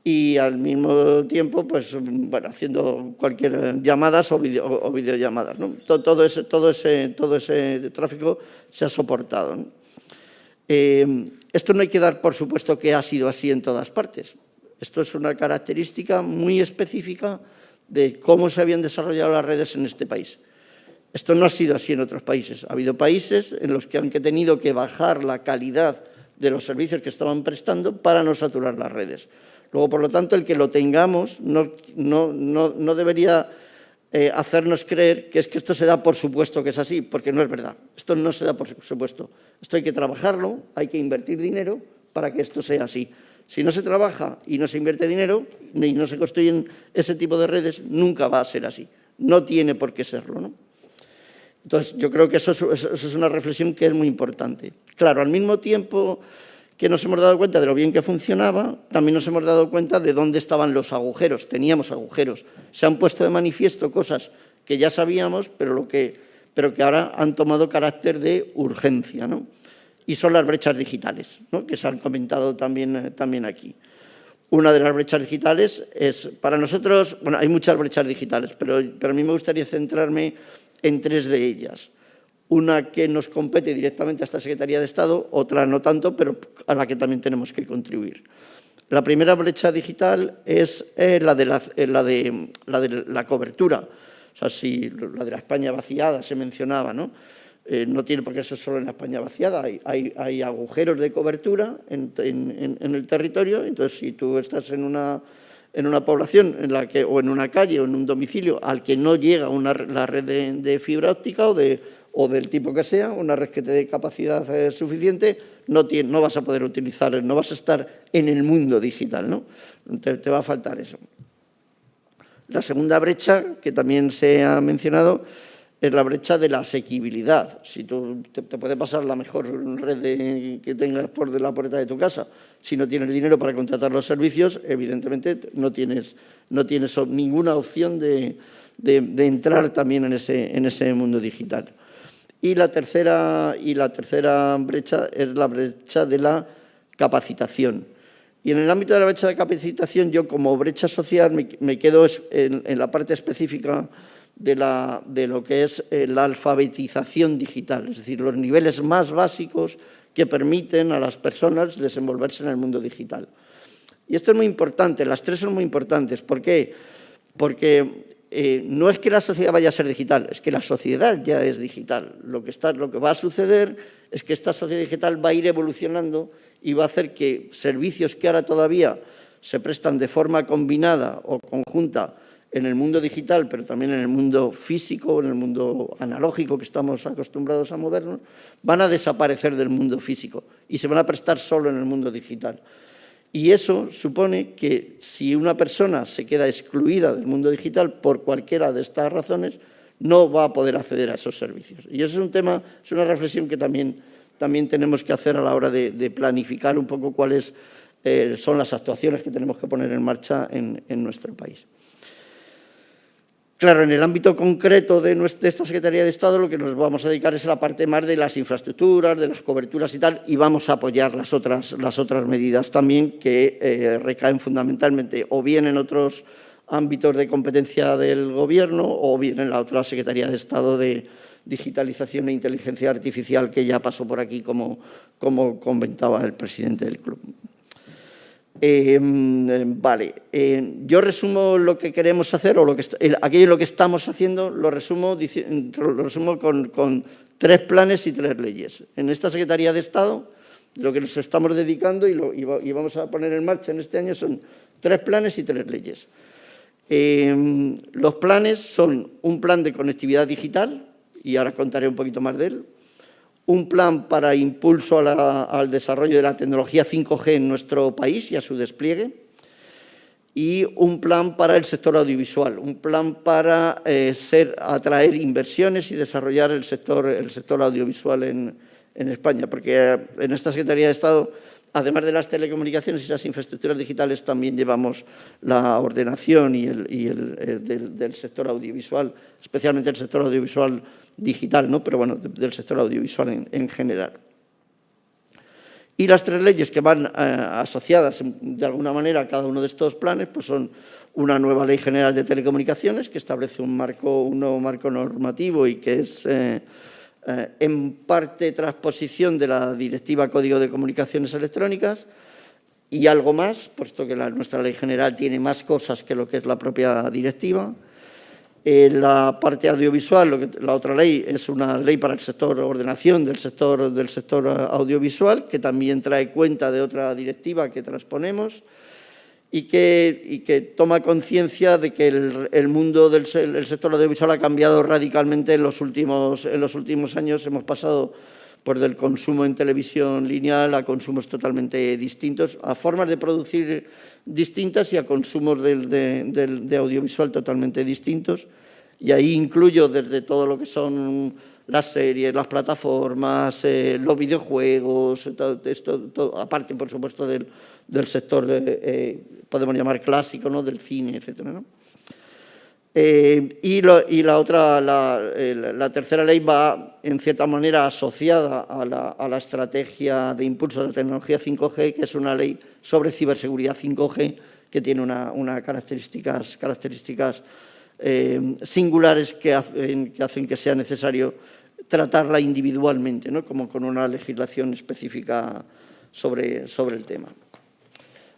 y al mismo tiempo pues, bueno, haciendo cualquier llamadas o videollamadas, ¿no? Todo ese tráfico se ha soportado, ¿no? Esto no hay que dar por supuesto que ha sido así en todas partes. Esto es una característica muy específica de cómo se habían desarrollado las redes en este país. Esto no ha sido así en otros países. Ha habido países en los que han tenido que bajar la calidad de los servicios que estaban prestando para no saturar las redes. Luego, por lo tanto, el que lo tengamos no debería hacernos creer que es que esto se da por supuesto que es así, porque no es verdad. Esto no se da por supuesto. Esto hay que trabajarlo, hay que invertir dinero para que esto sea así. Si no se trabaja y no se invierte dinero y no se construyen ese tipo de redes, nunca va a ser así. No tiene por qué serlo, ¿no? Entonces, yo creo que eso es una reflexión que es muy importante. Claro, al mismo tiempo que nos hemos dado cuenta de lo bien que funcionaba, también nos hemos dado cuenta de dónde estaban los agujeros. Teníamos agujeros. Se han puesto de manifiesto cosas que ya sabíamos, pero que ahora han tomado carácter de urgencia, ¿no? Y son las brechas digitales, ¿no? Que se han comentado también aquí. Una de las brechas digitales es, para nosotros, bueno, hay muchas brechas digitales, pero a mí me gustaría centrarme en tres de ellas. Una que nos compete directamente a esta Secretaría de Estado, otra no tanto, pero a la que también tenemos que contribuir. La primera brecha digital es la de la cobertura, o sea, si la de la España vaciada se mencionaba, ¿no? No tiene por qué ser solo en la España vaciada, hay agujeros de cobertura en el territorio. Entonces, si tú estás en una población o en una calle o en un domicilio al que no llega la red de fibra óptica o del tipo que sea, una red que te dé capacidad suficiente, no vas a poder utilizar, no vas a estar en el mundo digital, ¿no? Te va a faltar eso. La segunda brecha, que también se ha mencionado, es la brecha de la asequibilidad. Si tú te puede pasar la mejor red que tengas por la puerta de tu casa, si no tienes dinero para contratar los servicios, evidentemente no tienes ninguna opción de entrar también en ese mundo digital. Y la tercera brecha es la brecha de la capacitación. Y en el ámbito de la brecha de capacitación, yo como brecha social me quedo en la parte específica de lo que es la alfabetización digital, es decir, los niveles más básicos que permiten a las personas desenvolverse en el mundo digital. Y esto es muy importante, las tres son muy importantes. ¿Por qué? Porque no es que la sociedad vaya a ser digital, es que la sociedad ya es digital. Lo que va a suceder es que esta sociedad digital va a ir evolucionando y va a hacer que servicios que ahora todavía se prestan de forma combinada o conjunta en el mundo digital, pero también en el mundo físico, en el mundo analógico que estamos acostumbrados a movernos, van a desaparecer del mundo físico y se van a prestar solo en el mundo digital. Y eso supone que si una persona se queda excluida del mundo digital por cualquiera de estas razones, no va a poder acceder a esos servicios. Y eso es un tema, es una reflexión que también tenemos que hacer a la hora de planificar un poco cuáles son las actuaciones que tenemos que poner en marcha en nuestro país. Claro, en el ámbito concreto de esta Secretaría de Estado lo que nos vamos a dedicar es a la parte más de las infraestructuras, de las coberturas y tal, y vamos a apoyar las otras medidas también que recaen fundamentalmente o bien en otros ámbitos de competencia del Gobierno o bien en la otra Secretaría de Estado de Digitalización e Inteligencia Artificial que ya pasó por aquí, como comentaba el presidente del club. Yo resumo lo que queremos hacer o aquello en lo que estamos haciendo, lo resumo con 3 planes y 3 leyes. En esta Secretaría de Estado, lo que nos estamos dedicando y vamos a poner en marcha en este año son 3 planes y 3 leyes. Los planes son un plan de conectividad digital, y ahora contaré un poquito más de él, un plan para impulso al desarrollo de la tecnología 5G en nuestro país y a su despliegue, y un plan para el sector audiovisual, un plan para atraer inversiones y desarrollar el sector audiovisual en España, porque en esta Secretaría de Estado, además de las telecomunicaciones y las infraestructuras digitales, también llevamos la ordenación del sector audiovisual, especialmente el sector audiovisual digital, ¿no? Pero bueno, del sector audiovisual en general. Y las 3 leyes que van asociadas de alguna manera a cada uno de estos planes, pues son una nueva Ley General de Telecomunicaciones que establece un nuevo marco normativo y que es en parte transposición de la Directiva Código de Comunicaciones Electrónicas y algo más, puesto que nuestra Ley General tiene más cosas que lo que es la propia directiva. La parte audiovisual, la otra ley, es una ley para el sector ordenación del sector audiovisual, que también trae cuenta de otra directiva que transponemos y que toma conciencia de que el mundo del sector audiovisual ha cambiado radicalmente en los últimos años. Hemos pasado pues, del consumo en televisión lineal a consumos totalmente distintos, a formas de producir distintas y a consumos de audiovisual totalmente distintos. Y ahí incluyo desde todo lo que son las series, las plataformas, los videojuegos, todo, aparte, por supuesto, del sector, podemos llamar clásico, ¿no? Del cine, etcétera, ¿no? Y la tercera ley va, en cierta manera, asociada a la estrategia de impulso de la tecnología 5G, que es una ley sobre ciberseguridad 5G, que tiene unas características singulares que hacen que sea necesario tratarla individualmente, ¿no? Como con una legislación específica sobre el tema.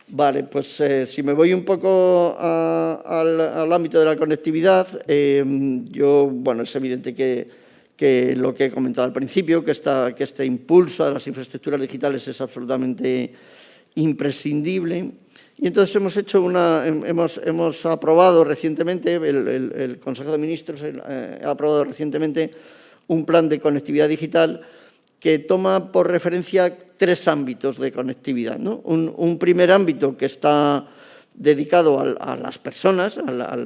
Vale, pues si me voy un poco al ámbito de la conectividad, bueno, es evidente que que lo que he comentado al principio, que este impulso a las infraestructuras digitales es absolutamente imprescindible. Y entonces hemos aprobado recientemente, el Consejo de Ministros ha aprobado recientemente un plan de conectividad digital que toma por referencia 3 ámbitos de conectividad, ¿no? Un primer ámbito que está dedicado a las personas, a la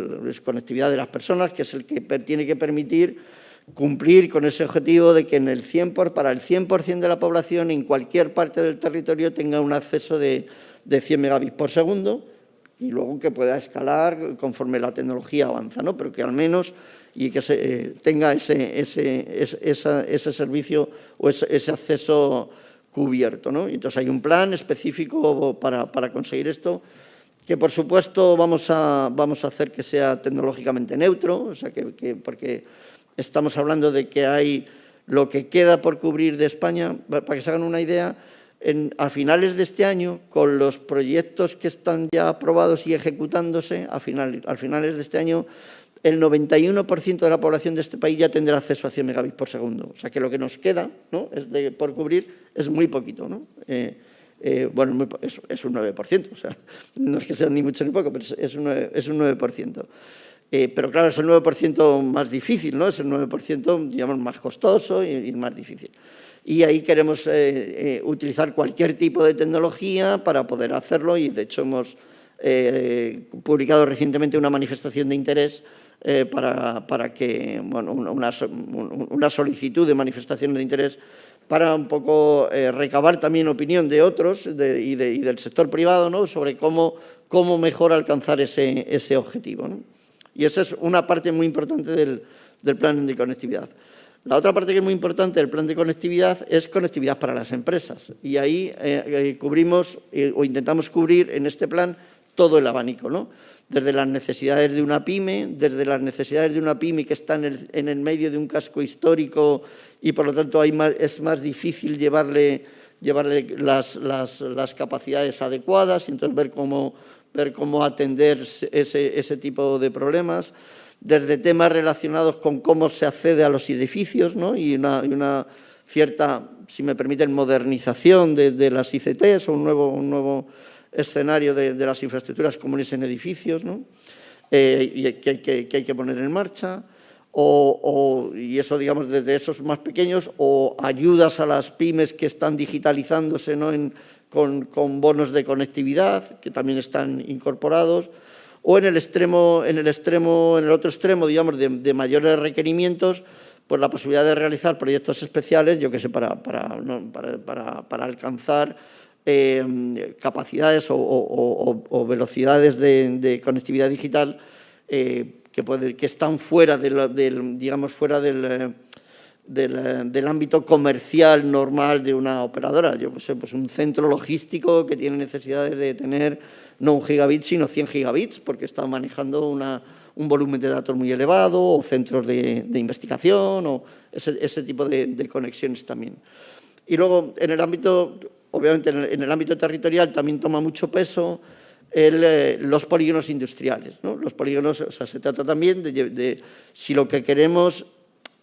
conectividad de las personas, que es el que tiene que permitir cumplir con ese objetivo de que para el 100% de la población en cualquier parte del territorio tenga un acceso de 100 megabits por segundo y luego que pueda escalar conforme la tecnología avanza, ¿no? Pero que al menos y que tenga ese servicio o ese acceso cubierto, ¿no? Y entonces hay un plan específico para conseguir esto, que por supuesto vamos a hacer que sea tecnológicamente neutro, o sea, porque estamos hablando de que hay lo que queda por cubrir de España, para que se hagan una idea, a finales de este año, con los proyectos que están ya aprobados y ejecutándose, a finales de este año, el 91% de la población de este país ya tendrá acceso a 100 megabits por segundo. O sea que lo que nos queda, ¿no?, por cubrir es muy poquito, ¿no? Bueno, es un 9%, o sea, no es que sea ni mucho ni poco, pero es un 9%. Pero claro, es el 9% más difícil, ¿no? Es el 9%, digamos, más costoso y más difícil. Y ahí queremos utilizar cualquier tipo de tecnología para poder hacerlo y, de hecho, hemos publicado recientemente una manifestación de interés para que, bueno, una solicitud de manifestación de interés para un poco recabar también opinión de otros y del sector privado, ¿no?, sobre cómo mejor alcanzar ese objetivo, ¿no? Y esa es una parte muy importante del plan de conectividad. La otra parte que es muy importante del plan de conectividad es conectividad para las empresas. Y ahí cubrimos o intentamos cubrir en este plan todo el abanico, ¿no? Desde las necesidades de una pyme, que está en el medio de un casco histórico y, por lo tanto, es más difícil llevarle las capacidades adecuadas y entonces ver cómo atender ese tipo de problemas, desde temas relacionados con cómo se accede a los edificios, ¿no?, y una cierta, si me permiten, modernización de las ICTs o un nuevo escenario de las infraestructuras comunes en edificios, ¿no?, y que hay que poner en marcha, y eso, digamos, desde esos más pequeños, o ayudas a las pymes que están digitalizándose, ¿no?, con bonos de conectividad, que también están incorporados, o en el otro extremo, digamos, de mayores requerimientos, pues la posibilidad de realizar proyectos especiales, yo que sé, para alcanzar capacidades o velocidades de conectividad digital que están fuera del ámbito comercial normal de una operadora. Yo sé, pues un centro logístico que tiene necesidades de tener no 1 gigabit, sino 100 gigabits, porque está manejando un volumen de datos muy elevado, o centros de investigación, o ese tipo de conexiones también. Y luego, obviamente, en el ámbito territorial también toma mucho peso los polígonos industriales, ¿no? Los polígonos, o sea, se trata también de si lo que queremos.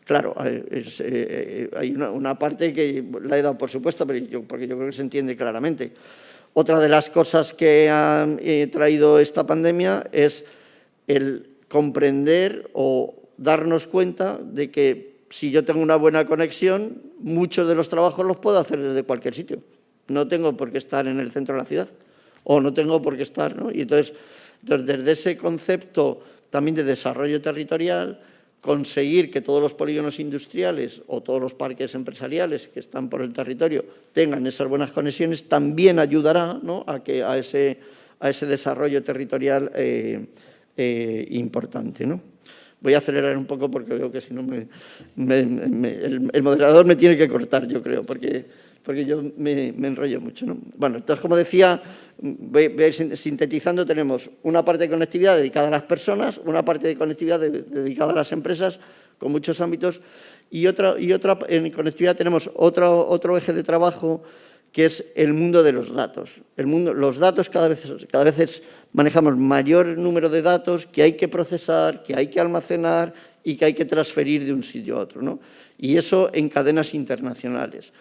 Claro, hay una parte que la he dado por supuesto, porque yo creo que se entiende claramente. Otra de las cosas que ha traído esta pandemia es el comprender o darnos cuenta de que si yo tengo una buena conexión, muchos de los trabajos los puedo hacer desde cualquier sitio. No tengo por qué estar en el centro de la ciudad o no tengo por qué estar, ¿no? Y entonces desde ese concepto también de desarrollo territorial, conseguir que todos los polígonos industriales o todos los parques empresariales que están por el territorio tengan esas buenas conexiones también ayudará, ¿no?, a ese desarrollo territorial importante, ¿no? Voy a acelerar un poco porque veo que si no el moderador me tiene que cortar, yo creo, porque yo me enrollo mucho, ¿no? Bueno, entonces, como decía, voy a ir sintetizando, tenemos una parte de conectividad dedicada a las personas, una parte de conectividad dedicada a las empresas, con muchos ámbitos, y otra en conectividad tenemos otro eje de trabajo, que es el mundo de los datos. Los datos cada vez manejamos mayor número de datos que hay que procesar, que hay que almacenar y que hay que transferir de un sitio a otro, ¿no? Y eso en cadenas internacionales.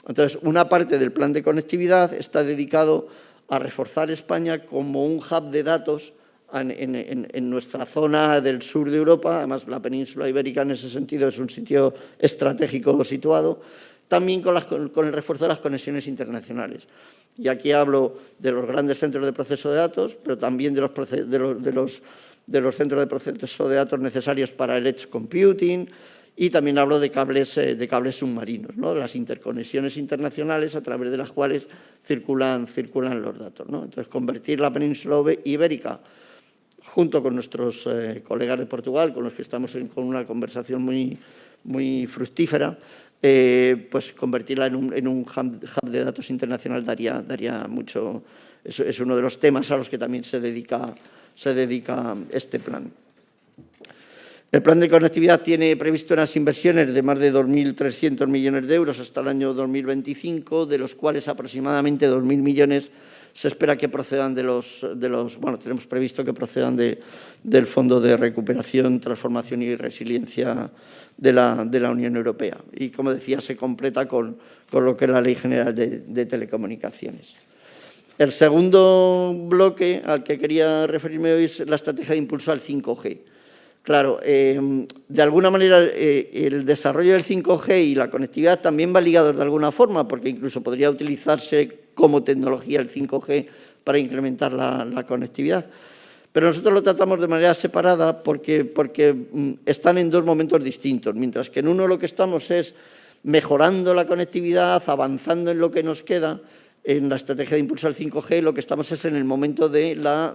Entonces, una parte del plan de conectividad está dedicado a reforzar España como un hub de datos en nuestra zona del sur de Europa. Además, la península ibérica en ese sentido es un sitio estratégico situado, también con el refuerzo de las conexiones internacionales. Y aquí hablo de los grandes centros de proceso de datos, pero también de los centros de proceso de datos necesarios para el edge computing, y también hablo de cables submarinos, ¿no? Las interconexiones internacionales a través de las cuales circulan los datos, ¿no? Entonces, convertir la península ibérica, junto con nuestros colegas de Portugal, con los que estamos con una conversación muy fructífera, pues convertirla en un hub de datos internacional daría mucho. Es uno de los temas a los que también se dedica este plan. El plan de conectividad tiene previsto unas inversiones de más de 2.300 millones de euros hasta el año 2025, de los cuales aproximadamente 2.000 millones se espera que procedan tenemos previsto que procedan del Fondo de Recuperación, Transformación y Resiliencia de la Unión Europea. Y, como decía, se completa con lo que es la Ley General de Telecomunicaciones. El segundo bloque al que quería referirme hoy es la estrategia de impulso al 5G. Claro, de alguna manera el desarrollo del 5G y la conectividad también van ligados de alguna forma, porque incluso podría utilizarse como tecnología el 5G para incrementar la conectividad. Pero nosotros lo tratamos de manera separada porque están en dos momentos distintos. Mientras que en uno lo que estamos es mejorando la conectividad, avanzando en lo que nos queda. En la estrategia de impulso al 5G lo que estamos es en el momento de la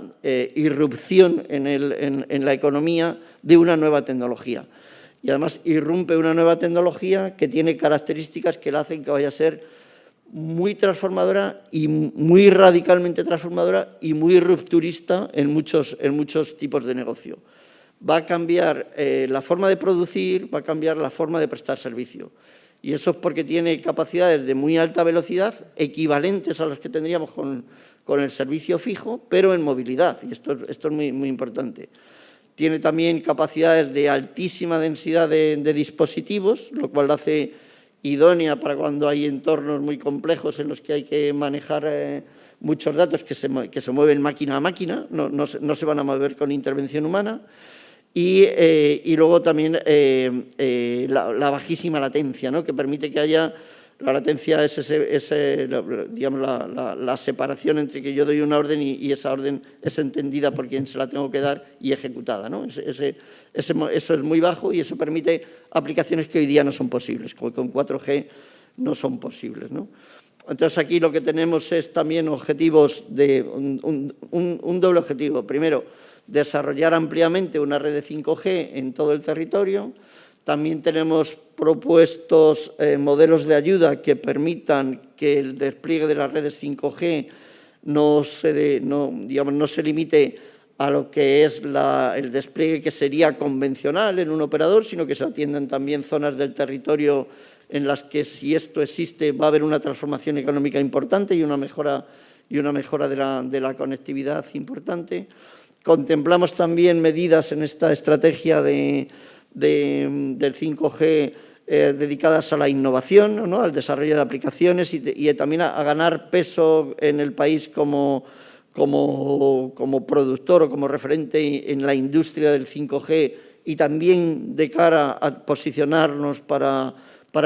irrupción en la economía de una nueva tecnología. Y además irrumpe una nueva tecnología que tiene características que la hacen que vaya a ser muy transformadora y muy radicalmente transformadora y muy rupturista en muchos tipos de negocio. Va a cambiar la forma de producir, va a cambiar la forma de prestar servicio. Y eso es porque tiene capacidades de muy alta velocidad, equivalentes a las que tendríamos con el servicio fijo, pero en movilidad. Y esto es muy importante. Tiene también capacidades de altísima densidad de dispositivos, lo cual la hace idónea para cuando hay entornos muy complejos en los que hay que manejar muchos datos que se mueven máquina a máquina, no se van a mover con intervención humana. Y luego también la bajísima latencia, ¿no? Que permite que haya. La latencia es digamos, la separación entre que yo doy una orden y esa orden es entendida por quien se la tengo que dar y ejecutada, ¿no? Eso es muy bajo y eso permite aplicaciones que hoy día no son posibles, como con 4G no son posibles, ¿no? Entonces, aquí lo que tenemos es también objetivos un doble objetivo. Primero, desarrollar ampliamente una red de 5G en todo el territorio. También tenemos propuestos modelos de ayuda que permitan que el despliegue de las redes 5G no se limite a lo que es el despliegue que sería convencional en un operador, sino que se atiendan también zonas del territorio en las que, si esto existe, va a haber una transformación económica importante y una mejora de la conectividad importante. Contemplamos también medidas en esta estrategia del 5G dedicadas a la innovación, ¿no? Al desarrollo de aplicaciones y también a ganar peso en el país como productor o como referente en la industria del 5G y también de cara a posicionarnos para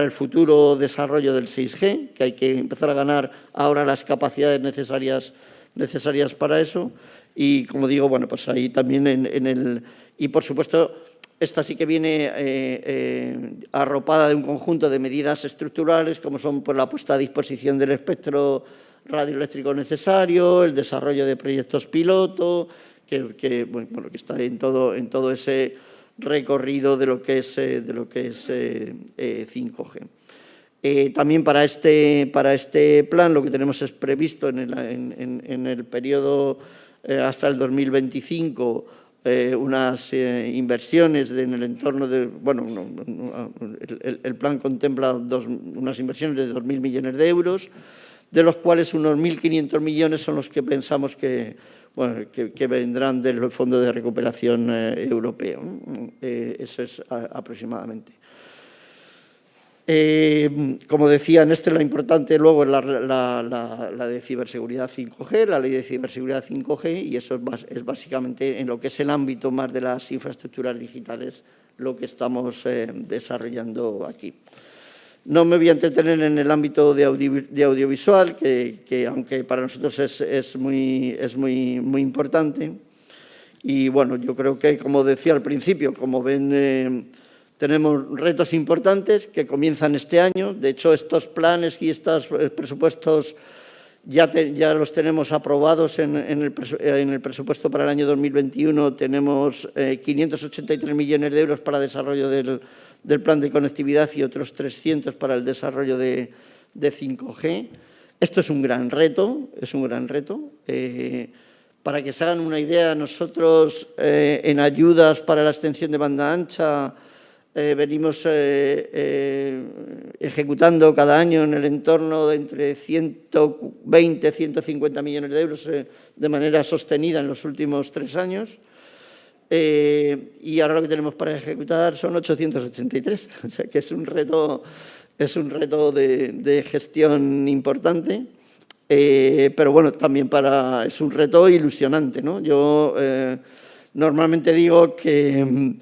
el futuro desarrollo del 6G, que hay que empezar a ganar ahora las capacidades necesarias para eso. Y, como digo, bueno, pues ahí también y, por supuesto, esta sí que viene arropada de un conjunto de medidas estructurales, como son pues, la puesta a disposición del espectro radioeléctrico necesario, el desarrollo de proyectos piloto, que está en todo ese recorrido de lo que es 5G. También para este plan lo que tenemos es previsto en el periodo hasta el 2025 unas inversiones en el entorno de... el plan contempla unas inversiones de 2.000 millones de euros, de los cuales unos 1.500 millones son los que pensamos que vendrán del Fondo de Recuperación Europeo. Eso es aproximadamente. Como decía, en lo importante luego es la de ciberseguridad 5G, la ley de ciberseguridad 5G, y eso es básicamente en lo que es el ámbito más de las infraestructuras digitales lo que estamos desarrollando aquí. No me voy a entretener en el ámbito de audiovisual, que aunque para nosotros es muy importante. Y bueno, yo creo que, como decía al principio, como ven, tenemos retos importantes que comienzan este año. De hecho, estos planes y estos presupuestos ya los tenemos aprobados en el presupuesto para el año 2021. Tenemos 583 millones de euros para desarrollo del plan de conectividad y otros 300 para el desarrollo de 5G. Esto es un gran reto, Para que se hagan una idea, nosotros en ayudas para la extensión de banda ancha venimos ejecutando cada año en el entorno de entre 120 y 150 millones de euros de manera sostenida en los últimos 3 años. Y ahora lo que tenemos para ejecutar son 883, o sea que es un reto de gestión importante, pero bueno, también es un reto ilusionante, ¿no? Yo normalmente digo que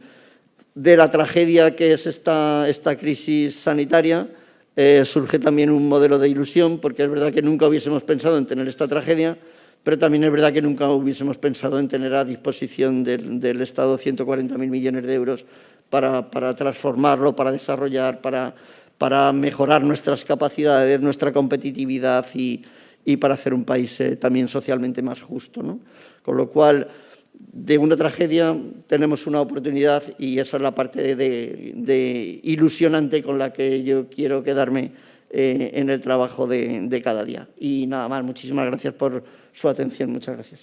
de la tragedia que es esta crisis sanitaria surge también un modelo de ilusión, porque es verdad que nunca hubiésemos pensado en tener esta tragedia, pero también es verdad que nunca hubiésemos pensado en tener a disposición del Estado 140.000 millones de euros para transformarlo, para desarrollar, para mejorar nuestras capacidades, nuestra competitividad y para hacer un país también socialmente más justo, ¿no? Con lo cual, de una tragedia tenemos una oportunidad y esa es la parte de ilusionante con la que yo quiero quedarme en el trabajo de cada día. Y nada más, muchísimas gracias por su atención. Muchas gracias.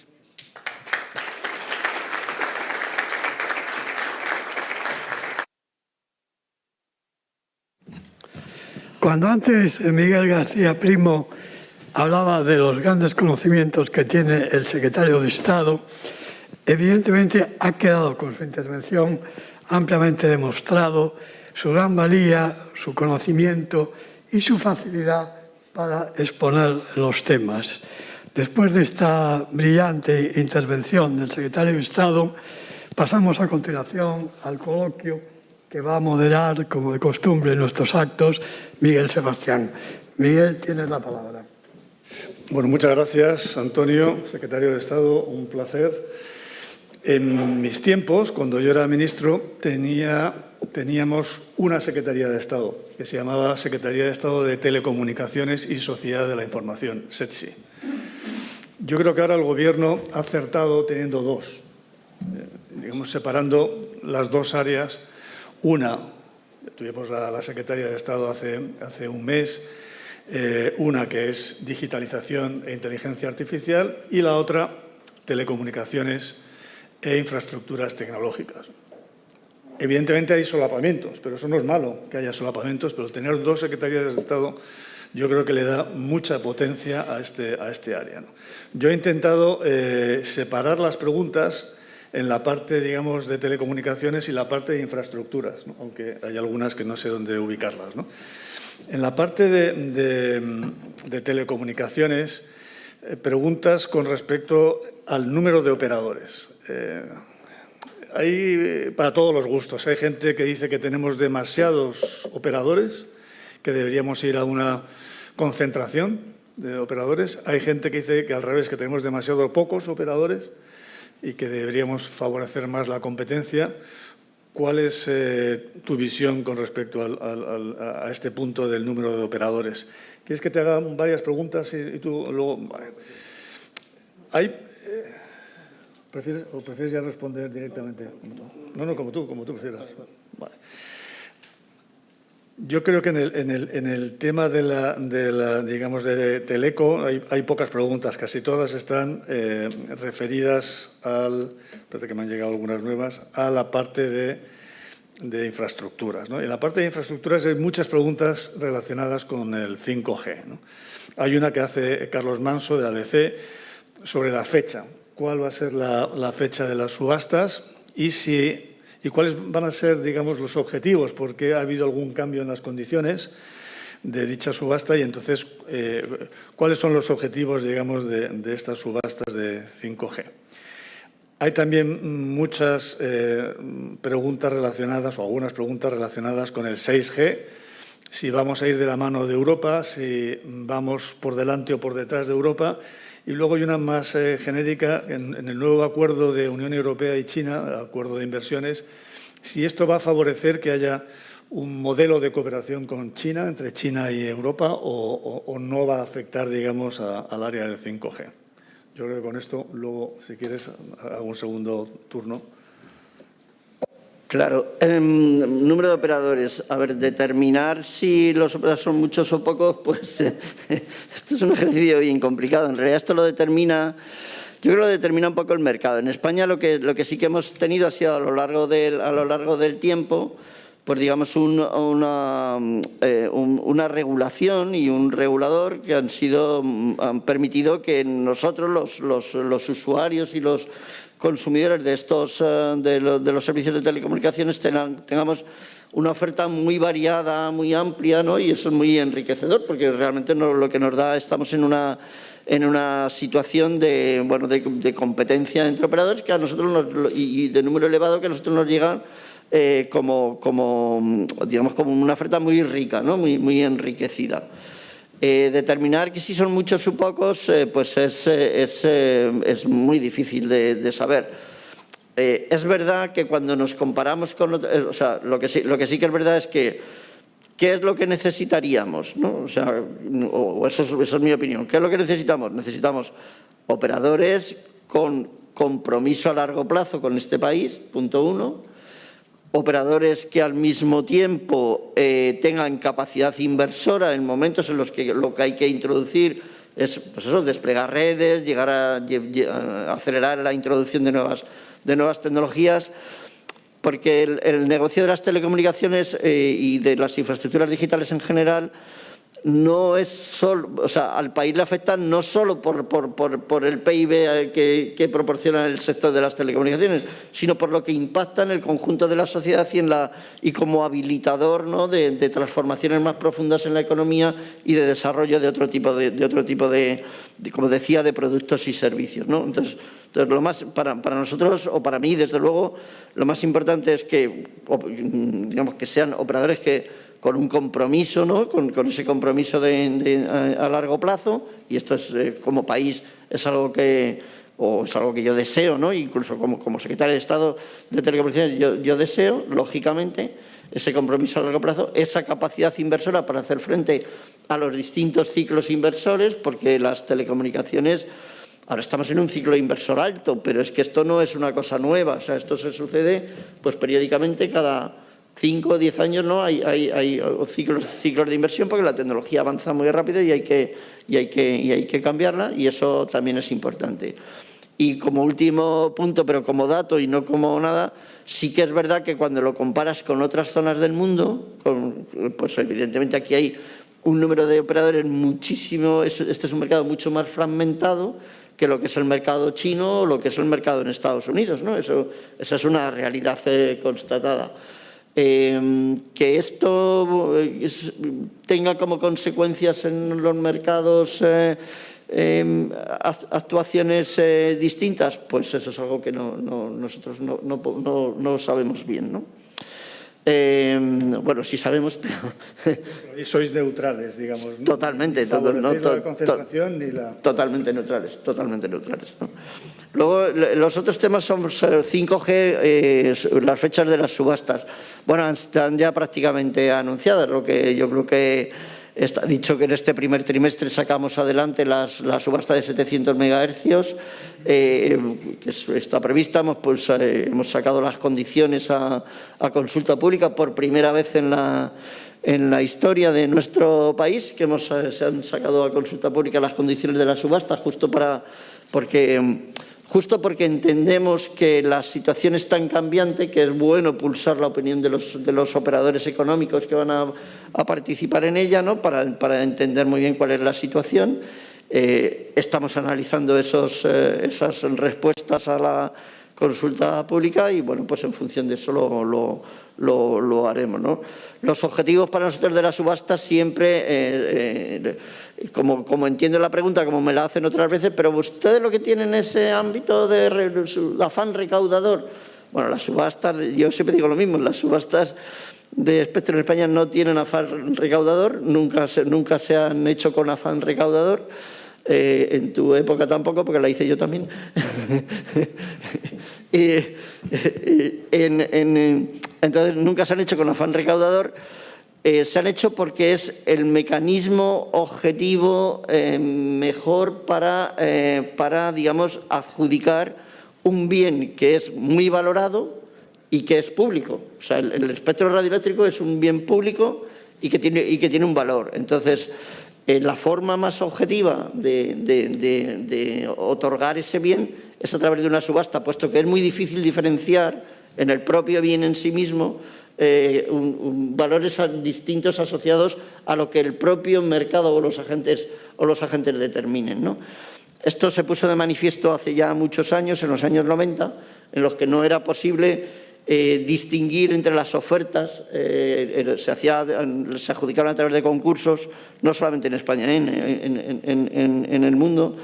Cuando antes Miguel García Primo hablaba de los grandes conocimientos que tiene el secretario de Estado, evidentemente ha quedado con su intervención ampliamente demostrado su gran valía, su conocimiento y su facilidad para exponer los temas. Después de esta brillante intervención del secretario de Estado, pasamos a continuación al coloquio que va a moderar, como de costumbre en nuestros actos, Miguel Sebastián. Miguel, tienes la palabra. Bueno, muchas gracias, Antonio, secretario de Estado, un placer. En mis tiempos, cuando yo era ministro, teníamos una Secretaría de Estado que se llamaba Secretaría de Estado de Telecomunicaciones y Sociedad de la Información, SETSI. Yo creo que ahora el Gobierno ha acertado teniendo dos, digamos, separando las dos áreas. Una, tuvimos la Secretaría de Estado hace un mes, una que es digitalización e inteligencia artificial y la otra, telecomunicaciones e infraestructuras tecnológicas. Evidentemente hay solapamientos, pero eso no es malo que haya solapamientos, pero tener dos secretarías de Estado yo creo que le da mucha potencia a este área, ¿no? Yo he intentado separar las preguntas en la parte, digamos, de telecomunicaciones y la parte de infraestructuras, ¿no? Aunque hay algunas que no sé dónde ubicarlas, ¿no? En la parte de telecomunicaciones, preguntas con respecto al número de operadores. Hay para todos los gustos. Hay gente que dice que tenemos demasiados operadores, que deberíamos ir a una concentración de operadores. Hay gente que dice que al revés, que tenemos demasiado pocos operadores y que deberíamos favorecer más la competencia. ¿Cuál es tu visión con respecto a este punto del número de operadores? ¿Quieres que te haga varias preguntas y tú luego...? ¿Prefieres ya responder directamente? No, como tú prefieras. Vale. Yo creo que en el tema digamos, de Teleco hay pocas preguntas, casi todas están referidas parece que me han llegado algunas nuevas, a la parte de de infraestructuras, ¿no? En la parte de infraestructuras hay muchas preguntas relacionadas con el 5G, ¿no? Hay una que hace Carlos Manso, de ABC, sobre la fecha. ¿Cuál va a ser la fecha de las subastas? Y cuáles van a ser, digamos, los objetivos, porque ha habido algún cambio en las condiciones de dicha subasta y entonces, ¿cuáles son los objetivos, digamos, de estas subastas de 5G? Hay también muchas preguntas relacionadas, o algunas preguntas relacionadas con el 6G, si vamos a ir de la mano de Europa, si vamos por delante o por detrás de Europa. Y luego hay una más genérica, en el nuevo acuerdo de Unión Europea y China, acuerdo de inversiones, si esto va a favorecer que haya un modelo de cooperación con China, entre China y Europa, o no va a afectar, digamos, al área del 5G. Yo creo que con esto, luego, si quieres, hago un segundo turno. Claro, número de operadores. A ver, determinar si los operadores son muchos o pocos, pues esto es un ejercicio bien complicado. En realidad esto lo determina, yo creo que lo determina un poco el mercado. En España lo que sí que hemos tenido ha sido a lo largo del tiempo, pues digamos una regulación y un regulador que han permitido que nosotros, los usuarios y los consumidores de los servicios de telecomunicaciones tengamos una oferta muy variada, muy amplia, ¿no? Y eso es muy enriquecedor porque realmente lo que nos da, estamos en una situación de competencia entre operadores que a nosotros y de número elevado que a nosotros nos llegan como una oferta muy rica, ¿no? Muy enriquecida. Determinar que si son muchos o pocos pues es muy difícil de saber. Es verdad que cuando nos comparamos con otros, o sea, lo que sí que es verdad es que ¿qué es lo que necesitaríamos, ¿no? O sea, eso es mi opinión. ¿Qué es lo que necesitamos? Necesitamos operadores con compromiso a largo plazo con este país, punto uno. Operadores que al mismo tiempo tengan capacidad inversora en momentos en los que lo que hay que introducir es, pues eso, desplegar redes, llegar a acelerar la introducción de nuevas tecnologías, porque el negocio de las telecomunicaciones y de las infraestructuras digitales en general no es solo, o sea, al país le afecta no solo por el PIB que proporciona el sector de las telecomunicaciones, sino por lo que impacta en el conjunto de la sociedad y como habilitador, ¿no? de transformaciones más profundas en la economía y de desarrollo de otro tipo de como decía, de productos y servicios, ¿no? Entonces lo más para nosotros, o para mí, desde luego, lo más importante es que, digamos, que sean operadores con un compromiso, ¿no? con ese compromiso a largo plazo, y esto es como país es algo que yo deseo, ¿no? Incluso como secretario de Estado de Telecomunicaciones yo deseo, lógicamente, ese compromiso a largo plazo, esa capacidad inversora para hacer frente a los distintos ciclos inversores, porque las telecomunicaciones, ahora estamos en un ciclo inversor alto, pero es que esto no es una cosa nueva, o sea, esto se sucede pues periódicamente cada 5 o 10 años, ¿no? Hay ciclos de inversión porque la tecnología avanza muy rápido y hay que cambiarla, y eso también es importante. Y como último punto, pero como dato y no como nada, sí que es verdad que cuando lo comparas con otras zonas del mundo, pues evidentemente aquí hay un número de operadores muchísimo, este es un mercado mucho más fragmentado que lo que es el mercado chino o lo que es el mercado en Estados Unidos, ¿no? Esa es una realidad constatada. Que esto tenga como consecuencias en los mercados actuaciones distintas, pues eso es algo que nosotros no sabemos bien, ¿no? Bueno, sí sabemos, pero... Y sois neutrales, digamos, ¿no? Totalmente. La concentración ni la... Totalmente neutrales, ¿no? Luego, los otros temas son 5G, las fechas de las subastas. Bueno, están ya prácticamente anunciadas, lo que yo creo que está dicho que en este primer trimestre sacamos adelante la subasta de 700 megahercios, que está prevista. Hemos sacado las condiciones a consulta pública por primera vez en la historia de nuestro país, que se han sacado a consulta pública las condiciones de la subasta, justo porque entendemos que la situación es tan cambiante que es bueno pulsar la opinión de los operadores económicos que van a participar en ella, ¿no? para entender muy bien cuál es la situación. Estamos analizando esas respuestas a la consulta pública y, bueno, pues en función de eso lo haremos, ¿no? Los objetivos para nosotros de la subasta siempre, como entiendo la pregunta, como me la hacen otras veces, pero ustedes lo que tienen ese ámbito de afán recaudador. Bueno, las subastas, yo siempre digo lo mismo, las subastas de espectro en España no tienen afán recaudador, nunca se han hecho con afán recaudador. En tu época tampoco, porque la hice yo también. Entonces, nunca se han hecho con afán recaudador. Se han hecho porque es el mecanismo objetivo mejor para, digamos, adjudicar un bien que es muy valorado y que es público. O sea, el espectro radioeléctrico es un bien público y que tiene un valor. Entonces, la forma más objetiva de otorgar ese bien es a través de una subasta, puesto que es muy difícil diferenciar en el propio bien en sí mismo valores distintos asociados a lo que el propio mercado o los agentes determinen, ¿no? Esto se puso de manifiesto hace ya muchos años, en los años 90, en los que no era posible distinguir entre las ofertas, se adjudicaban a través de concursos, no solamente en España, en el mundo.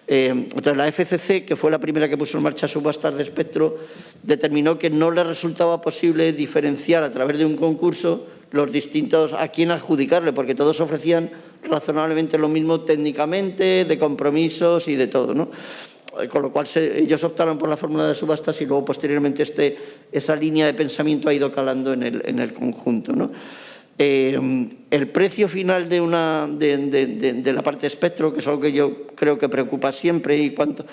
Entonces la FCC, que fue la primera que puso en marcha subastas de espectro, determinó que no le resultaba posible diferenciar a través de un concurso los distintos a quién adjudicarle, porque todos ofrecían razonablemente lo mismo técnicamente, de compromisos y de todo, ¿no? Con lo cual ellos optaron por la fórmula de subastas y luego posteriormente esa línea de pensamiento ha ido calando en el conjunto, ¿no? El precio final de la parte de espectro, que es algo que yo creo que preocupa siempre, y cuánto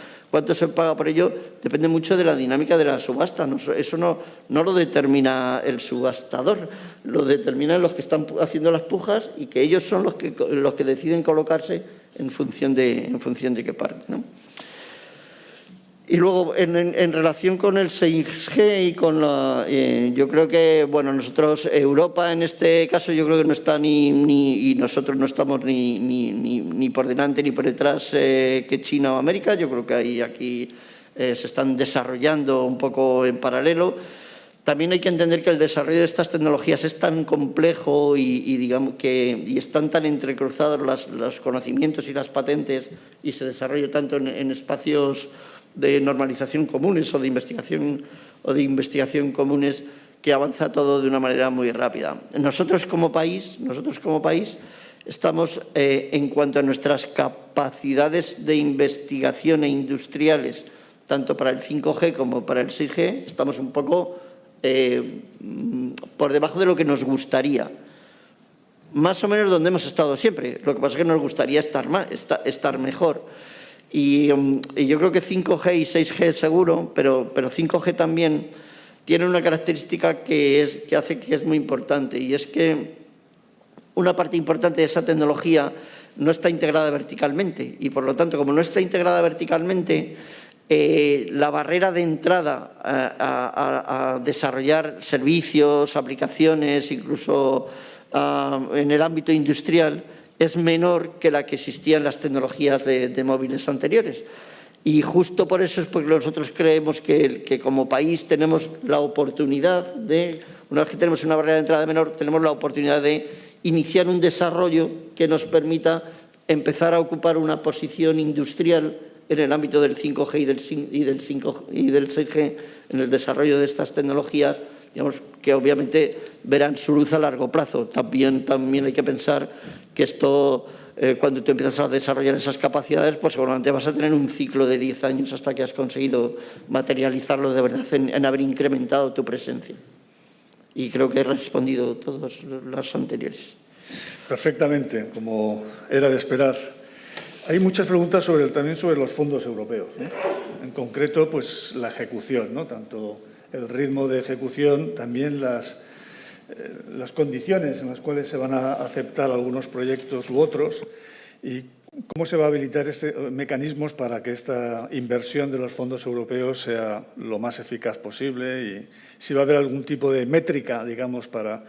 se paga por ello, depende mucho de la dinámica de la subasta. Eso no lo determina el subastador, lo determinan los que están haciendo las pujas y que ellos son los que deciden colocarse en función de qué parte, ¿no? Y luego, en relación con el 6G y con yo creo que, bueno, nosotros, Europa en este caso, yo creo que no está y nosotros no estamos ni por delante ni por detrás que China o América. Yo creo que aquí se están desarrollando un poco en paralelo. También hay que entender que el desarrollo de estas tecnologías es tan complejo digamos y están tan entrecruzados los conocimientos y las patentes y se desarrolla tanto en espacios de normalización comunes o de investigación comunes, que avanza todo de una manera muy rápida. Nosotros como país estamos, en cuanto a nuestras capacidades de investigación e industriales, tanto para el 5G como para el 6G, estamos un poco por debajo de lo que nos gustaría. Más o menos donde hemos estado siempre. Lo que pasa es que nos gustaría estar mejor. Y yo creo que 5G y 6G seguro, pero 5G también tiene una característica que hace que es muy importante, y es que una parte importante de esa tecnología no está integrada verticalmente, y por lo tanto, como no está integrada verticalmente, la barrera de entrada a desarrollar servicios, aplicaciones, incluso en el ámbito industrial, es menor que la que existía en las tecnologías de móviles anteriores. Y justo por eso es porque nosotros creemos que como país tenemos la oportunidad una vez que tenemos una barrera de entrada menor, tenemos la oportunidad de iniciar un desarrollo que nos permita empezar a ocupar una posición industrial en el ámbito del 5G y del 6G, en el desarrollo de estas tecnologías, digamos, que obviamente verán su luz a largo plazo. También hay que pensar que esto, cuando tú empiezas a desarrollar esas capacidades, pues seguramente vas a tener un ciclo de 10 años hasta que has conseguido materializarlo de verdad en haber incrementado tu presencia. Y creo que he respondido todos los anteriores. Perfectamente, como era de esperar. Hay muchas preguntas también sobre los fondos europeos, ¿no? En concreto, pues la ejecución, ¿no? Tanto el ritmo de ejecución, también las condiciones en las cuales se van a aceptar algunos proyectos u otros. ¿Y cómo se va a habilitar mecanismos para que esta inversión de los fondos europeos sea lo más eficaz posible? Y si va a haber algún tipo de métrica, digamos, para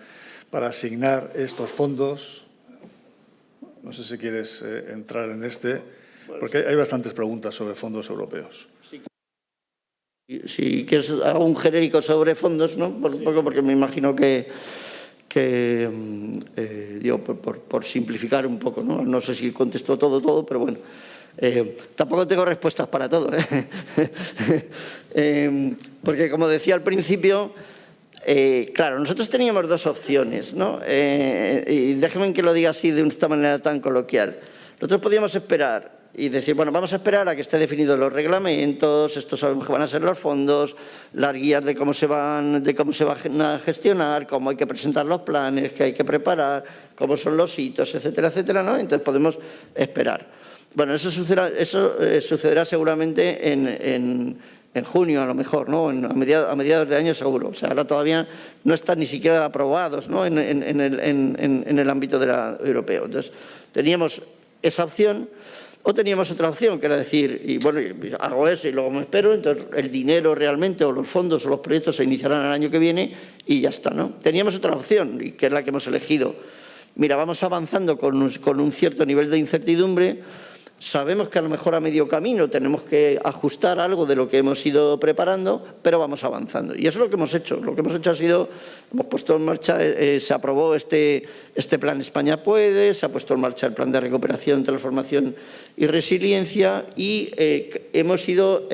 asignar estos fondos. No sé si quieres entrar en porque hay bastantes preguntas sobre fondos europeos. Si quieres, hago un genérico sobre fondos, ¿no? Un poco porque me imagino que digo, por simplificar un poco, ¿no? No sé si contesto todo, pero bueno. Tampoco tengo respuestas para todo, porque como decía al principio, claro, nosotros teníamos dos opciones, ¿no? Y déjenme que lo diga así de esta manera tan coloquial. Nosotros podíamos esperar y decir, bueno, vamos a esperar a que estén definidos los reglamentos, esto sabemos que van a ser los fondos, las guías de cómo se van a gestionar, cómo hay que presentar los planes, qué hay que preparar, cómo son los hitos, etcétera, etcétera, ¿no? Entonces podemos esperar. Bueno, eso sucederá seguramente en junio, a lo mejor, ¿no? A mediados de año seguro. O sea, ahora todavía no están ni siquiera aprobados, ¿no? en el ámbito europeo. Entonces, teníamos esa opción. O teníamos otra opción, que era decir, y bueno, hago eso y luego me espero, entonces el dinero realmente, o los fondos o los proyectos se iniciarán el año que viene y ya está, ¿no? Teníamos otra opción, que es la que hemos elegido. Mira, vamos avanzando con un cierto nivel de incertidumbre. Sabemos que a lo mejor a medio camino tenemos que ajustar algo de lo que hemos ido preparando, pero vamos avanzando. Y eso es lo que hemos hecho. Lo que hemos hecho ha sido, hemos puesto en marcha, se aprobó este plan España Puede, se ha puesto en marcha el plan de recuperación, transformación y resiliencia y hemos ido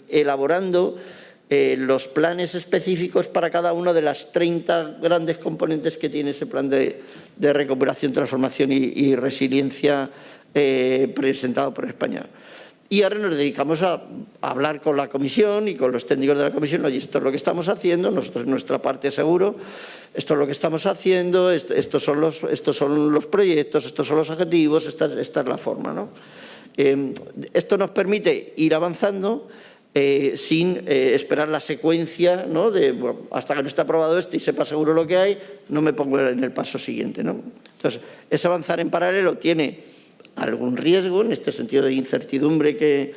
elaborando los planes específicos para cada una de las 30 grandes componentes que tiene ese plan de recuperación, transformación y resiliencia presentado por España. Y ahora nos dedicamos a hablar con la Comisión y con los técnicos de la Comisión. Oye, esto es lo que estamos haciendo, nosotros nuestra parte seguro, esto es lo que estamos haciendo, estos son los proyectos, estos son los objetivos, esta es la forma, ¿no? Esto nos permite ir avanzando sin esperar la secuencia, ¿no? Hasta que no esté aprobado y sepa seguro lo que hay, no me pongo en el paso siguiente, ¿no? Entonces, ese avanzar en paralelo tiene algún riesgo, en este sentido de incertidumbre que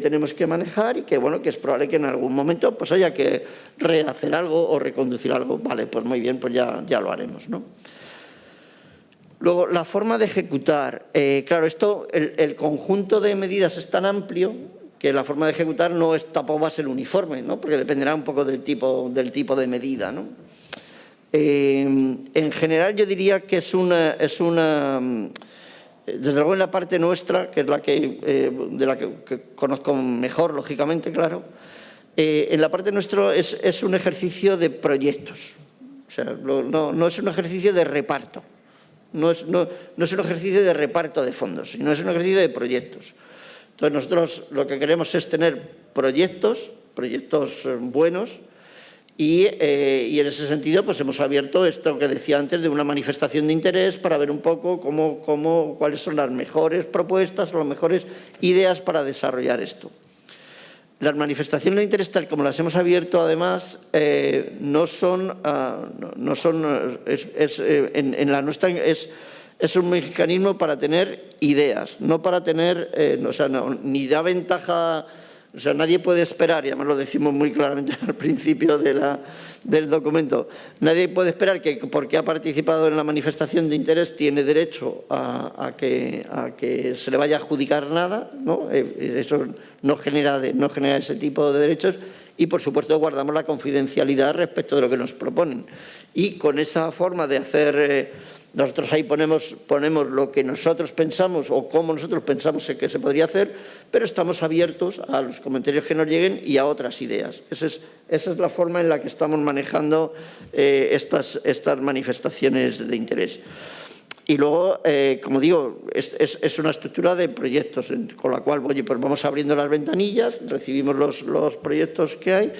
tenemos que manejar y que, bueno, que es probable que en algún momento pues haya que rehacer algo o reconducir algo. Vale, pues muy bien, pues ya lo haremos, ¿no? Luego, la forma de ejecutar. Claro, el conjunto de medidas es tan amplio que la forma de ejecutar tampoco va a ser uniforme, ¿no? Porque dependerá un poco del tipo de medida, ¿no? En general, yo diría que es una desde luego en la parte nuestra, que es de la que conozco mejor, lógicamente, claro, en la parte nuestra es un ejercicio de proyectos. O sea, no es un ejercicio de reparto. No es un ejercicio de reparto de fondos, sino es un ejercicio de proyectos. Entonces, nosotros lo que queremos es tener proyectos buenos, y en ese sentido pues hemos abierto esto que decía antes de una manifestación de interés para ver un poco cuáles son las mejores propuestas o las mejores ideas para desarrollar esto. Las manifestaciones de interés tal como las hemos abierto además en la nuestra es un mecanismo para tener ideas, no para tener, ni da ventaja. O sea, nadie puede esperar, y además lo decimos muy claramente al principio del documento, nadie puede esperar que porque ha participado en la manifestación de interés tiene derecho a que se le vaya a adjudicar nada, ¿no? Eso no genera ese tipo de derechos y, por supuesto, guardamos la confidencialidad respecto de lo que nos proponen. Y con esa forma de hacer... Nosotros ahí ponemos lo que nosotros pensamos o cómo nosotros pensamos que se podría hacer, pero estamos abiertos a los comentarios que nos lleguen y a otras ideas. Esa es la forma en la que estamos manejando estas manifestaciones de interés. Y luego, como digo, es una estructura de proyectos, con la cual, oye, pues vamos abriendo las ventanillas, recibimos los proyectos que hay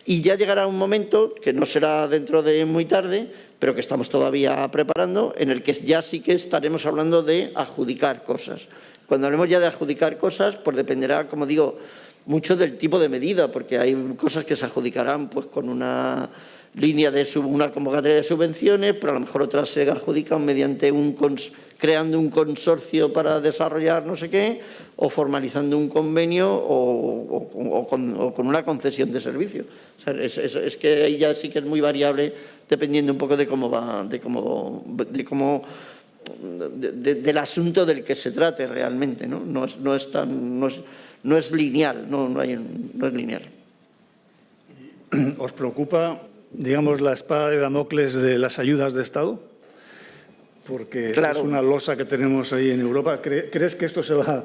y ya llegará un momento, que no será dentro de muy tarde, pero que estamos todavía preparando, en el que ya sí que estaremos hablando de adjudicar cosas. Cuando hablemos ya de adjudicar cosas, pues dependerá, como digo, mucho del tipo de medida, porque hay cosas que se adjudicarán pues con una línea de una convocatoria de subvenciones, pero a lo mejor otras se adjudican mediante creando un consorcio para desarrollar no sé qué, o formalizando un convenio o con una concesión de servicio. O sea, es que ahí ya sí que es muy variable dependiendo un poco de cómo va, del asunto del que se trate realmente, ¿no? No es lineal, no es lineal. ¿Os preocupa, digamos, la espada de Damocles de las ayudas de Estado? Porque claro, es una losa que tenemos ahí en Europa. ¿Crees que esto se va a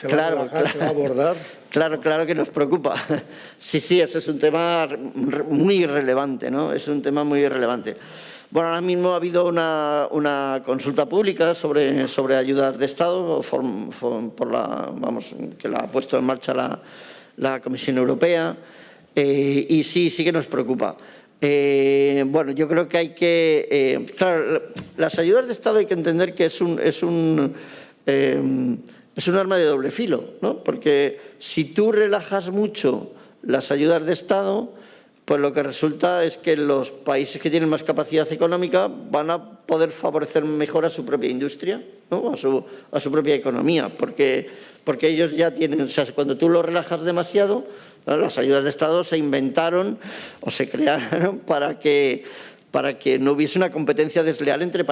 trabajar, se va a abordar? Claro que nos preocupa. Sí, ese es un tema muy relevante, ¿no? Es un tema muy relevante. Bueno, ahora mismo ha habido una consulta pública sobre ayudas de Estado que la ha puesto en marcha la Comisión Europea y sí que nos preocupa. Bueno, yo creo que hay que... claro, las ayudas de Estado hay que entender que es un arma de doble filo, ¿no? Porque si tú relajas mucho las ayudas de Estado, pues lo que resulta es que los países que tienen más capacidad económica van a poder favorecer mejor a su propia industria, ¿no? a su propia economía, porque ellos ya tienen... O sea, cuando tú lo relajas demasiado, ¿no? Las ayudas de Estado se inventaron o se crearon para que no hubiese una competencia desleal entre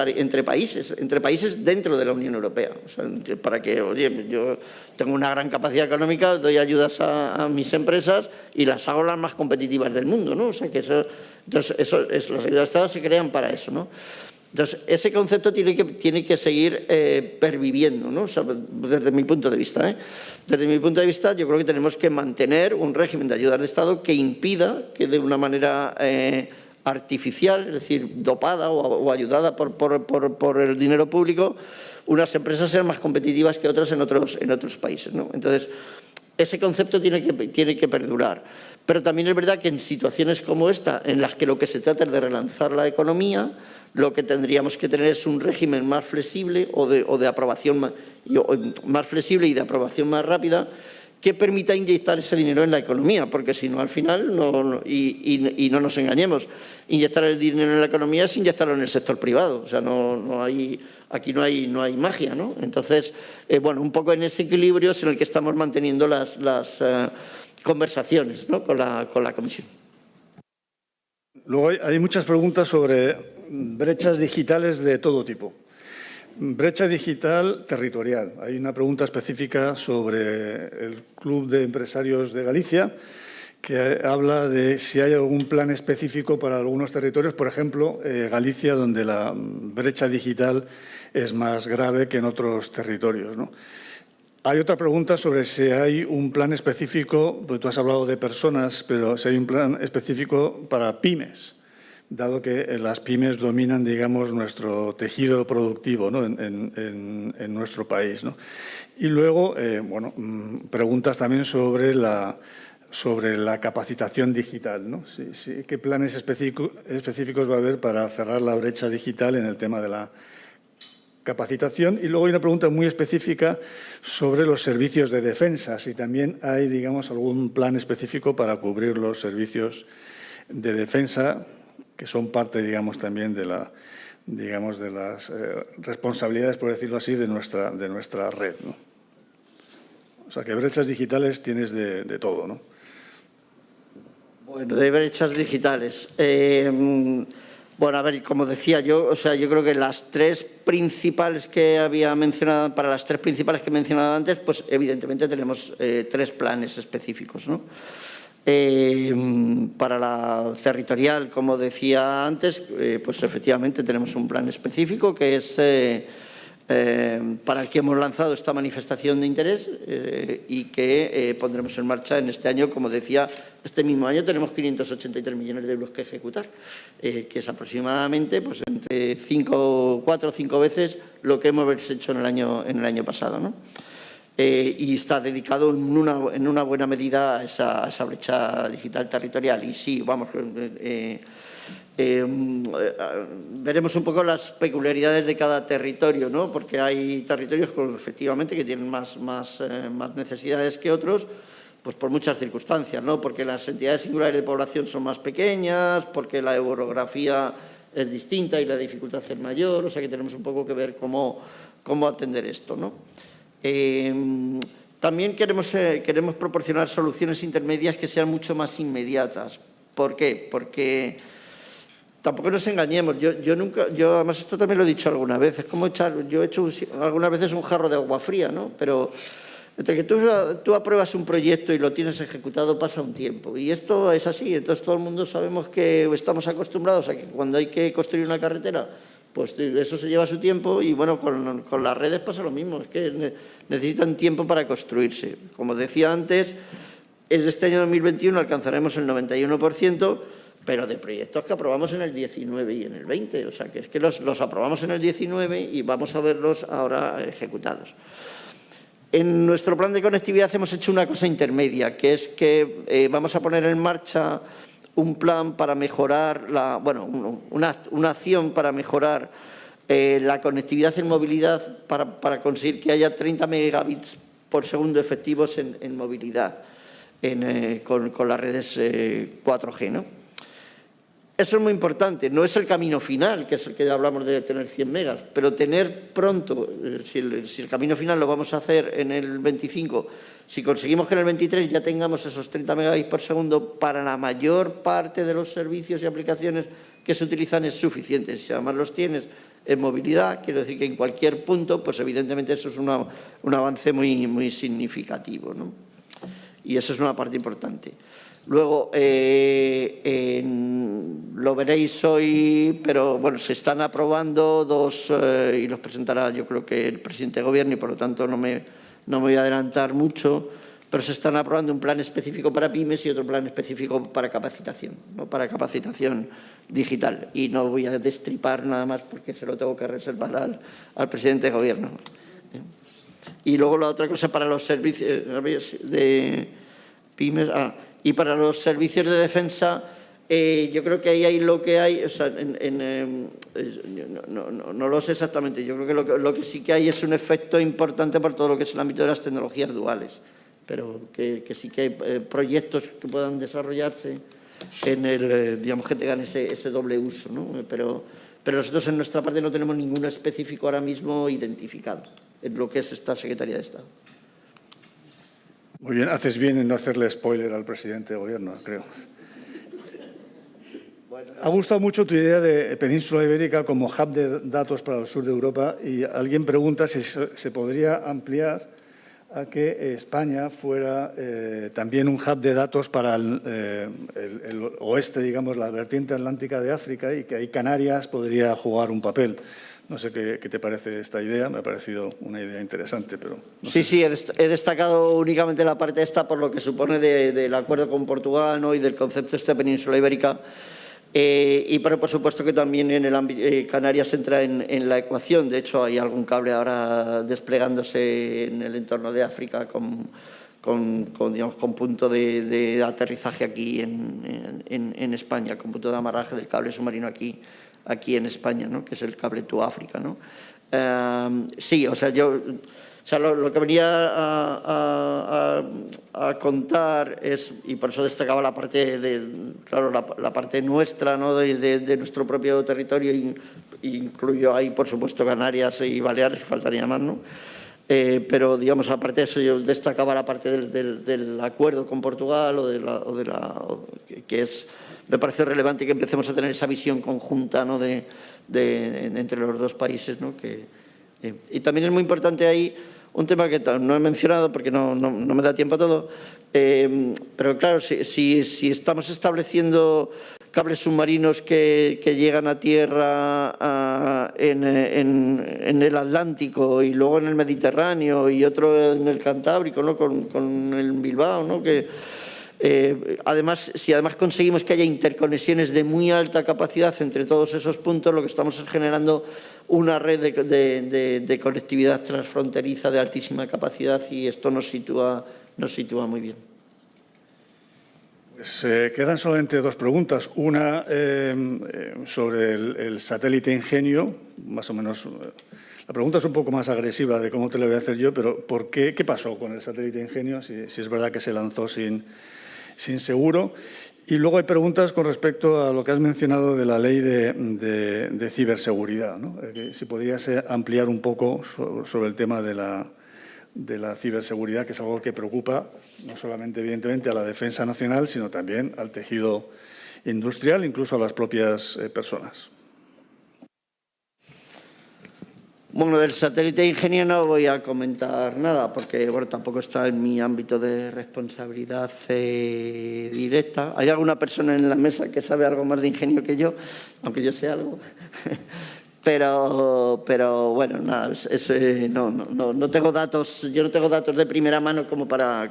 países dentro de la Unión Europea. O sea, para que, oye, yo tengo una gran capacidad económica, doy ayudas a mis empresas y las hago las más competitivas del mundo, ¿no? O sea, que las ayudas de Estado se crean para eso, ¿no? Entonces, ese concepto tiene que seguir perviviendo, ¿no? O sea, desde mi punto de vista, ¿eh? Desde mi punto de vista, yo creo que tenemos que mantener un régimen de ayudas de Estado que impida que de una manera artificial, es decir, dopada o ayudada por el dinero público, unas empresas sean más competitivas que otras en otros países, ¿no? Entonces, ese concepto tiene que perdurar. Pero también es verdad que en situaciones como esta, en las que lo que se trata es de relanzar la economía, lo que tendríamos que tener es un régimen más flexible o de aprobación más flexible y de aprobación más rápida que permita inyectar ese dinero en la economía, porque si no, al final, y no nos engañemos, inyectar el dinero en la economía es inyectarlo en el sector privado, o sea, aquí no hay magia, ¿no? Entonces, bueno, un poco en ese equilibrio es en el que estamos manteniendo las conversaciones, ¿no? con la Comisión. Luego hay muchas preguntas sobre brechas digitales de todo tipo. Brecha digital territorial. Hay una pregunta específica sobre el Club de Empresarios de Galicia que habla de si hay algún plan específico para algunos territorios, por ejemplo, Galicia, donde la brecha digital es más grave que en otros territorios, ¿no? Hay otra pregunta sobre si hay un plan específico, porque tú has hablado de personas, pero si hay un plan específico para pymes, dado que las pymes dominan, digamos, nuestro tejido productivo, ¿no? en nuestro país, ¿no? Y luego, bueno, preguntas también sobre la capacitación digital, ¿no? ¿Qué planes específicos va a haber para cerrar la brecha digital en el tema de la capacitación? Y luego hay una pregunta muy específica sobre los servicios de defensa, si también hay, digamos, algún plan específico para cubrir los servicios de defensa, que son parte, digamos, también de las responsabilidades, por decirlo así, de nuestra red, ¿no? O sea, que brechas digitales tienes de todo, ¿no? Bueno, de brechas digitales. Bueno, a ver, como decía yo, o sea, yo creo que las tres principales que había mencionado, para las tres principales que he mencionado antes, pues evidentemente tenemos tres planes específicos, ¿no? Para la territorial, como decía antes, pues efectivamente tenemos un plan específico que es para el que hemos lanzado esta manifestación de interés y que pondremos en marcha en este año. Como decía, este mismo año tenemos 583 millones de euros que ejecutar, que es aproximadamente pues, entre 4 o 5 veces lo que hemos hecho en el año pasado, ¿no? Y está dedicado en una buena medida a esa brecha digital territorial. Y sí, vamos, veremos un poco las peculiaridades de cada territorio, ¿no? Porque hay territorios efectivamente que tienen más necesidades que otros, Pues por muchas circunstancias, ¿no? Porque las entidades singulares de población son más pequeñas, porque la orografía es distinta y la dificultad es mayor, o sea que tenemos un poco que ver cómo atender esto, ¿no? También queremos proporcionar soluciones intermedias que sean mucho más inmediatas. ¿Por qué? Porque tampoco nos engañemos. Yo además esto también lo he dicho alguna vez. Es como yo he hecho algunas veces un jarro de agua fría, ¿no? Pero entre que tú apruebas un proyecto y lo tienes ejecutado pasa un tiempo. Y esto es así. Entonces todo el mundo sabemos que estamos acostumbrados a que cuando hay que construir una carretera, pues eso se lleva su tiempo y bueno, con las redes pasa lo mismo. Es que necesitan tiempo para construirse. Como decía antes, en este año 2021 alcanzaremos el 91%, pero de proyectos que aprobamos en el 19 y en el 20. O sea, que es que los aprobamos en el 19 y vamos a verlos ahora ejecutados. En nuestro plan de conectividad hemos hecho una cosa intermedia, que es que vamos a poner en marcha un plan para mejorar, una acción para mejorar la conectividad en movilidad para conseguir que haya 30 megabits por segundo efectivos en movilidad con las redes 4G, ¿no? Eso es muy importante, no es el camino final, que es el que ya hablamos de tener 100 megas, pero tener pronto, si el camino final lo vamos a hacer en el 25, si conseguimos que en el 23 ya tengamos esos 30 megabits por segundo, para la mayor parte de los servicios y aplicaciones que se utilizan es suficiente. Si además los tienes en movilidad, quiero decir que en cualquier punto, pues evidentemente eso es un avance muy, muy significativo, ¿no? Y eso es una parte importante. Luego, lo veréis hoy, pero bueno, se están aprobando dos, y los presentará yo creo que el presidente de Gobierno y por lo tanto no me voy a adelantar mucho, pero se están aprobando un plan específico para pymes y otro plan específico para capacitación, ¿no? Para capacitación digital. Y no voy a destripar nada más porque se lo tengo que reservar al presidente de Gobierno. Y luego la otra cosa para los servicios de pymes... Y para los servicios de defensa, yo creo que ahí hay lo que hay, o sea, no lo sé exactamente, yo creo que lo que sí que hay es un efecto importante por todo lo que es el ámbito de las tecnologías duales, pero que sí que hay proyectos que puedan desarrollarse digamos que tengan ese doble uso, ¿no? Pero nosotros en nuestra parte no tenemos ninguno específico ahora mismo identificado en lo que es esta Secretaría de Estado. Muy bien, haces bien en no hacerle spoiler al presidente de Gobierno, creo. Ha gustado mucho tu idea de Península Ibérica como hub de datos para el sur de Europa y alguien pregunta si se podría ampliar a que España fuera también un hub de datos para el oeste, digamos, la vertiente atlántica de África y que ahí Canarias podría jugar un papel. No sé qué te parece esta idea, me ha parecido una idea interesante, pero... No sé. Sí, he destacado únicamente la parte esta por lo que supone del acuerdo con Portugal, ¿no? Y del concepto de Península Ibérica. Pero por supuesto que también en el ámbito Canarias entra en la ecuación. De hecho, hay algún cable ahora desplegándose en el entorno de África con punto de aterrizaje aquí en España, con punto de amarraje del cable submarino aquí en España, ¿no? Que es el cable to África, ¿no? Sí, o sea, lo que venía a contar es, y por eso destacaba la parte la parte nuestra, ¿no? de nuestro propio territorio, incluyo ahí, por supuesto, Canarias y Baleares, que faltaría más, ¿no? Pero, digamos, aparte de eso, yo destacaba la parte del acuerdo con Portugal que es... Me parece relevante que empecemos a tener esa visión conjunta, ¿no? entre los dos países, ¿no? Y también es muy importante ahí un tema que no he mencionado porque no me da tiempo a todo, pero claro, si estamos estableciendo cables submarinos que llegan a tierra en el Atlántico y luego en el Mediterráneo y otro en el Cantábrico, ¿no? con el Bilbao, ¿no? Si además conseguimos que haya interconexiones de muy alta capacidad entre todos esos puntos, lo que estamos es generando una red de conectividad transfronteriza de altísima capacidad y esto nos sitúa muy bien. Pues quedan solamente dos preguntas. Una sobre el satélite Ingenio, más o menos La pregunta es un poco más agresiva de cómo te la voy a hacer yo, pero ¿por qué? ¿Qué pasó con el satélite Ingenio? Si es verdad que se lanzó sin seguro. Y luego hay preguntas con respecto a lo que has mencionado de la ley de ciberseguridad, ¿no? Si podrías ampliar un poco sobre el tema de la ciberseguridad, que es algo que preocupa no solamente, evidentemente, a la defensa nacional, sino también al tejido industrial, incluso a las propias personas. Bueno, del satélite Ingenio no voy a comentar nada porque bueno, tampoco está en mi ámbito de responsabilidad directa. ¿Hay alguna persona en la mesa que sabe algo más de ingenio que yo? Aunque yo sé algo. Pero bueno, nada, no tengo datos, yo no tengo datos de primera mano como para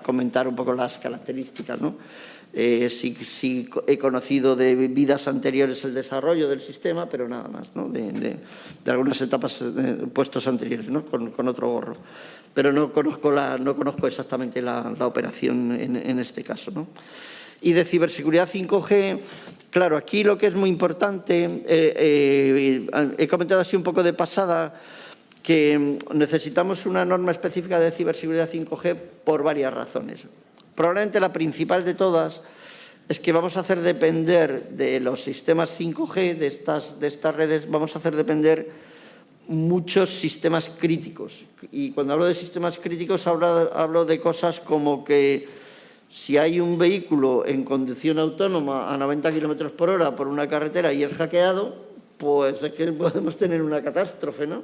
comentar un poco las características, ¿no? Sí he conocido de vidas anteriores el desarrollo del sistema, pero nada más, ¿no? De algunas etapas, puestos anteriores, ¿no? Con otro gorro. Pero no conozco exactamente la operación en este caso, ¿no? Y de ciberseguridad 5G, claro, aquí lo que es muy importante, he comentado así un poco de pasada, que necesitamos una norma específica de ciberseguridad 5G por varias razones. Probablemente la principal de todas es que vamos a hacer depender de los sistemas 5G, de estas redes, vamos a hacer depender muchos sistemas críticos. Y cuando hablo de sistemas críticos hablo de cosas como que si hay un vehículo en conducción autónoma a 90 km por hora por una carretera y es hackeado, pues es que podemos tener una catástrofe, ¿no?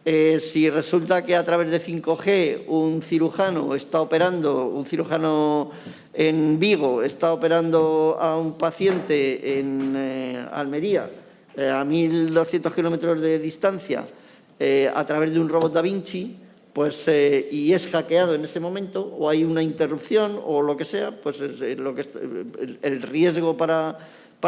Si resulta que a través de 5G un cirujano en Vigo está operando a un paciente en Almería a 1.200 kilómetros de distancia a través de un robot Da Vinci, pues, y es hackeado en ese momento, o hay una interrupción o lo que sea, pues el riesgo para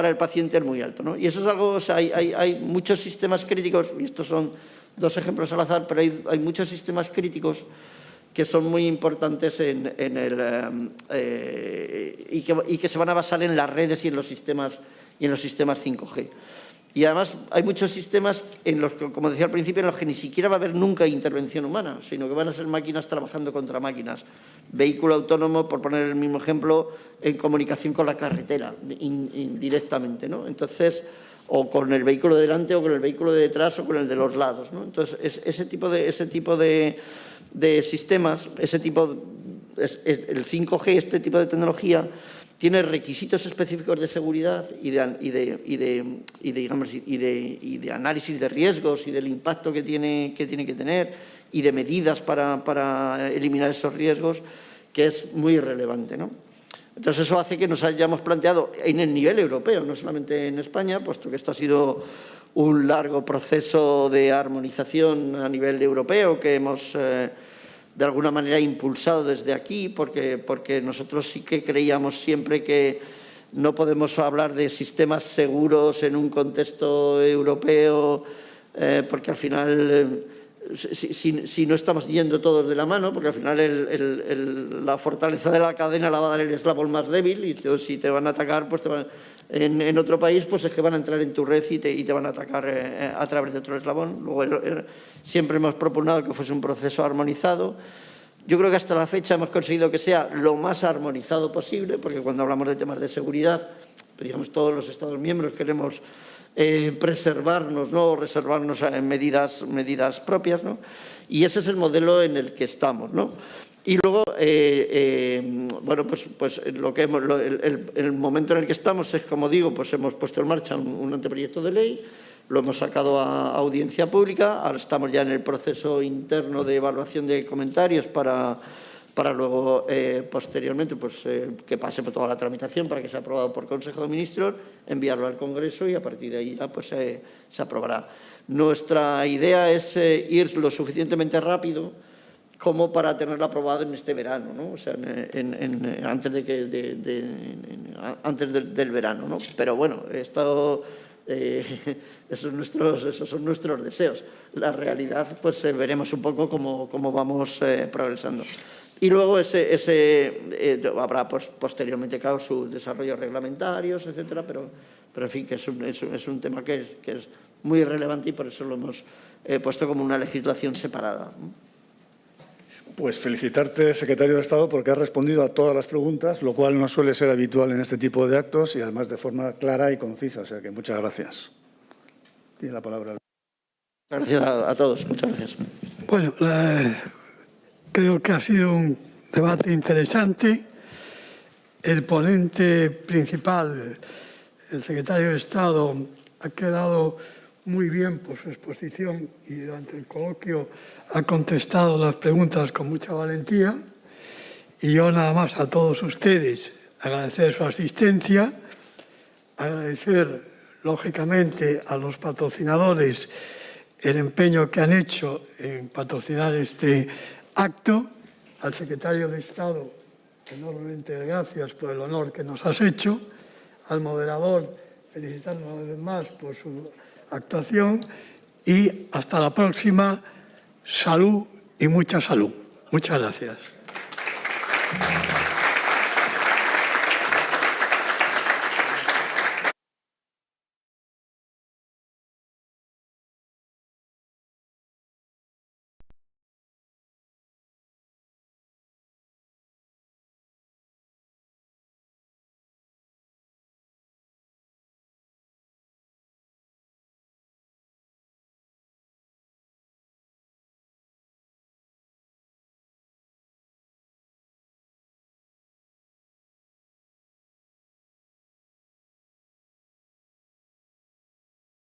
el paciente es muy alto, ¿no? Y eso es algo, o sea, hay muchos sistemas críticos, y estos son dos ejemplos al azar, pero hay muchos sistemas críticos que son muy importantes y que se van a basar en las redes y en los sistemas 5G. Y además hay muchos sistemas en los que, como decía al principio, en los que ni siquiera va a haber nunca intervención humana, sino que van a ser máquinas trabajando contra máquinas. Vehículo autónomo, por poner el mismo ejemplo, en comunicación con la carretera, indirectamente, ¿no? Entonces, o con el vehículo de delante, o con el vehículo de detrás, o con el de los lados, ¿no? Entonces, ese tipo de sistemas, el 5G, este tipo de tecnología, tiene requisitos específicos de seguridad y de análisis de riesgos y del impacto que tiene que tener y de medidas para eliminar esos riesgos, que es muy relevante, ¿no? Entonces, eso hace que nos hayamos planteado en el nivel europeo, no solamente en España, puesto que esto ha sido un largo proceso de armonización a nivel europeo que hemos de alguna manera impulsado desde aquí, porque nosotros sí que creíamos siempre que no podemos hablar de sistemas seguros en un contexto europeo, porque al final, si no estamos yendo todos de la mano, porque al final la fortaleza de la cadena la va a dar el eslabón más débil, y si te van a atacar, pues en otro país, pues es que van a entrar en tu red y te van a atacar a través de otro eslabón. Luego siempre hemos propugnado que fuese un proceso armonizado. Yo creo que hasta la fecha hemos conseguido que sea lo más armonizado posible, porque cuando hablamos de temas de seguridad, pues digamos, todos los Estados miembros queremos preservarnos, ¿no? Reservarnos en medidas propias, ¿no? Y ese es el modelo en el que estamos, ¿no? Y luego, bueno, pues el momento en el que estamos es, como digo, pues hemos puesto en marcha un anteproyecto de ley, lo hemos sacado a audiencia pública, ahora estamos ya en el proceso interno de evaluación de comentarios para luego, posteriormente, pues que pase por toda la tramitación para que sea aprobado por Consejo de Ministros, enviarlo al Congreso y a partir de ahí ya pues, se aprobará. Nuestra idea es ir lo suficientemente rápido como para tenerlo aprobado en este verano, ¿no? O sea, antes del verano, ¿no? Pero bueno, esos son nuestros deseos. La realidad, pues veremos un poco cómo vamos progresando. Y luego habrá posteriormente, claro, sus desarrollos reglamentarios, etcétera, pero en fin, que es un tema que es muy relevante y por eso lo hemos puesto como una legislación separada. Pues felicitarte, secretario de Estado, porque has respondido a todas las preguntas, lo cual no suele ser habitual en este tipo de actos y además de forma clara y concisa. O sea que muchas gracias. Tiene la palabra. Gracias a todos. Muchas gracias. Bueno, creo que ha sido un debate interesante. El ponente principal, el secretario de Estado, ha quedado muy bien por su exposición y durante el coloquio ha contestado las preguntas con mucha valentía. Y yo nada más a todos ustedes agradecer su asistencia, agradecer lógicamente a los patrocinadores el empeño que han hecho en patrocinar este acto, al secretario de Estado enormemente gracias por el honor que nos has hecho, al moderador felicitarnos una vez más por su actuación y hasta la próxima. Salud y mucha salud. Muchas gracias.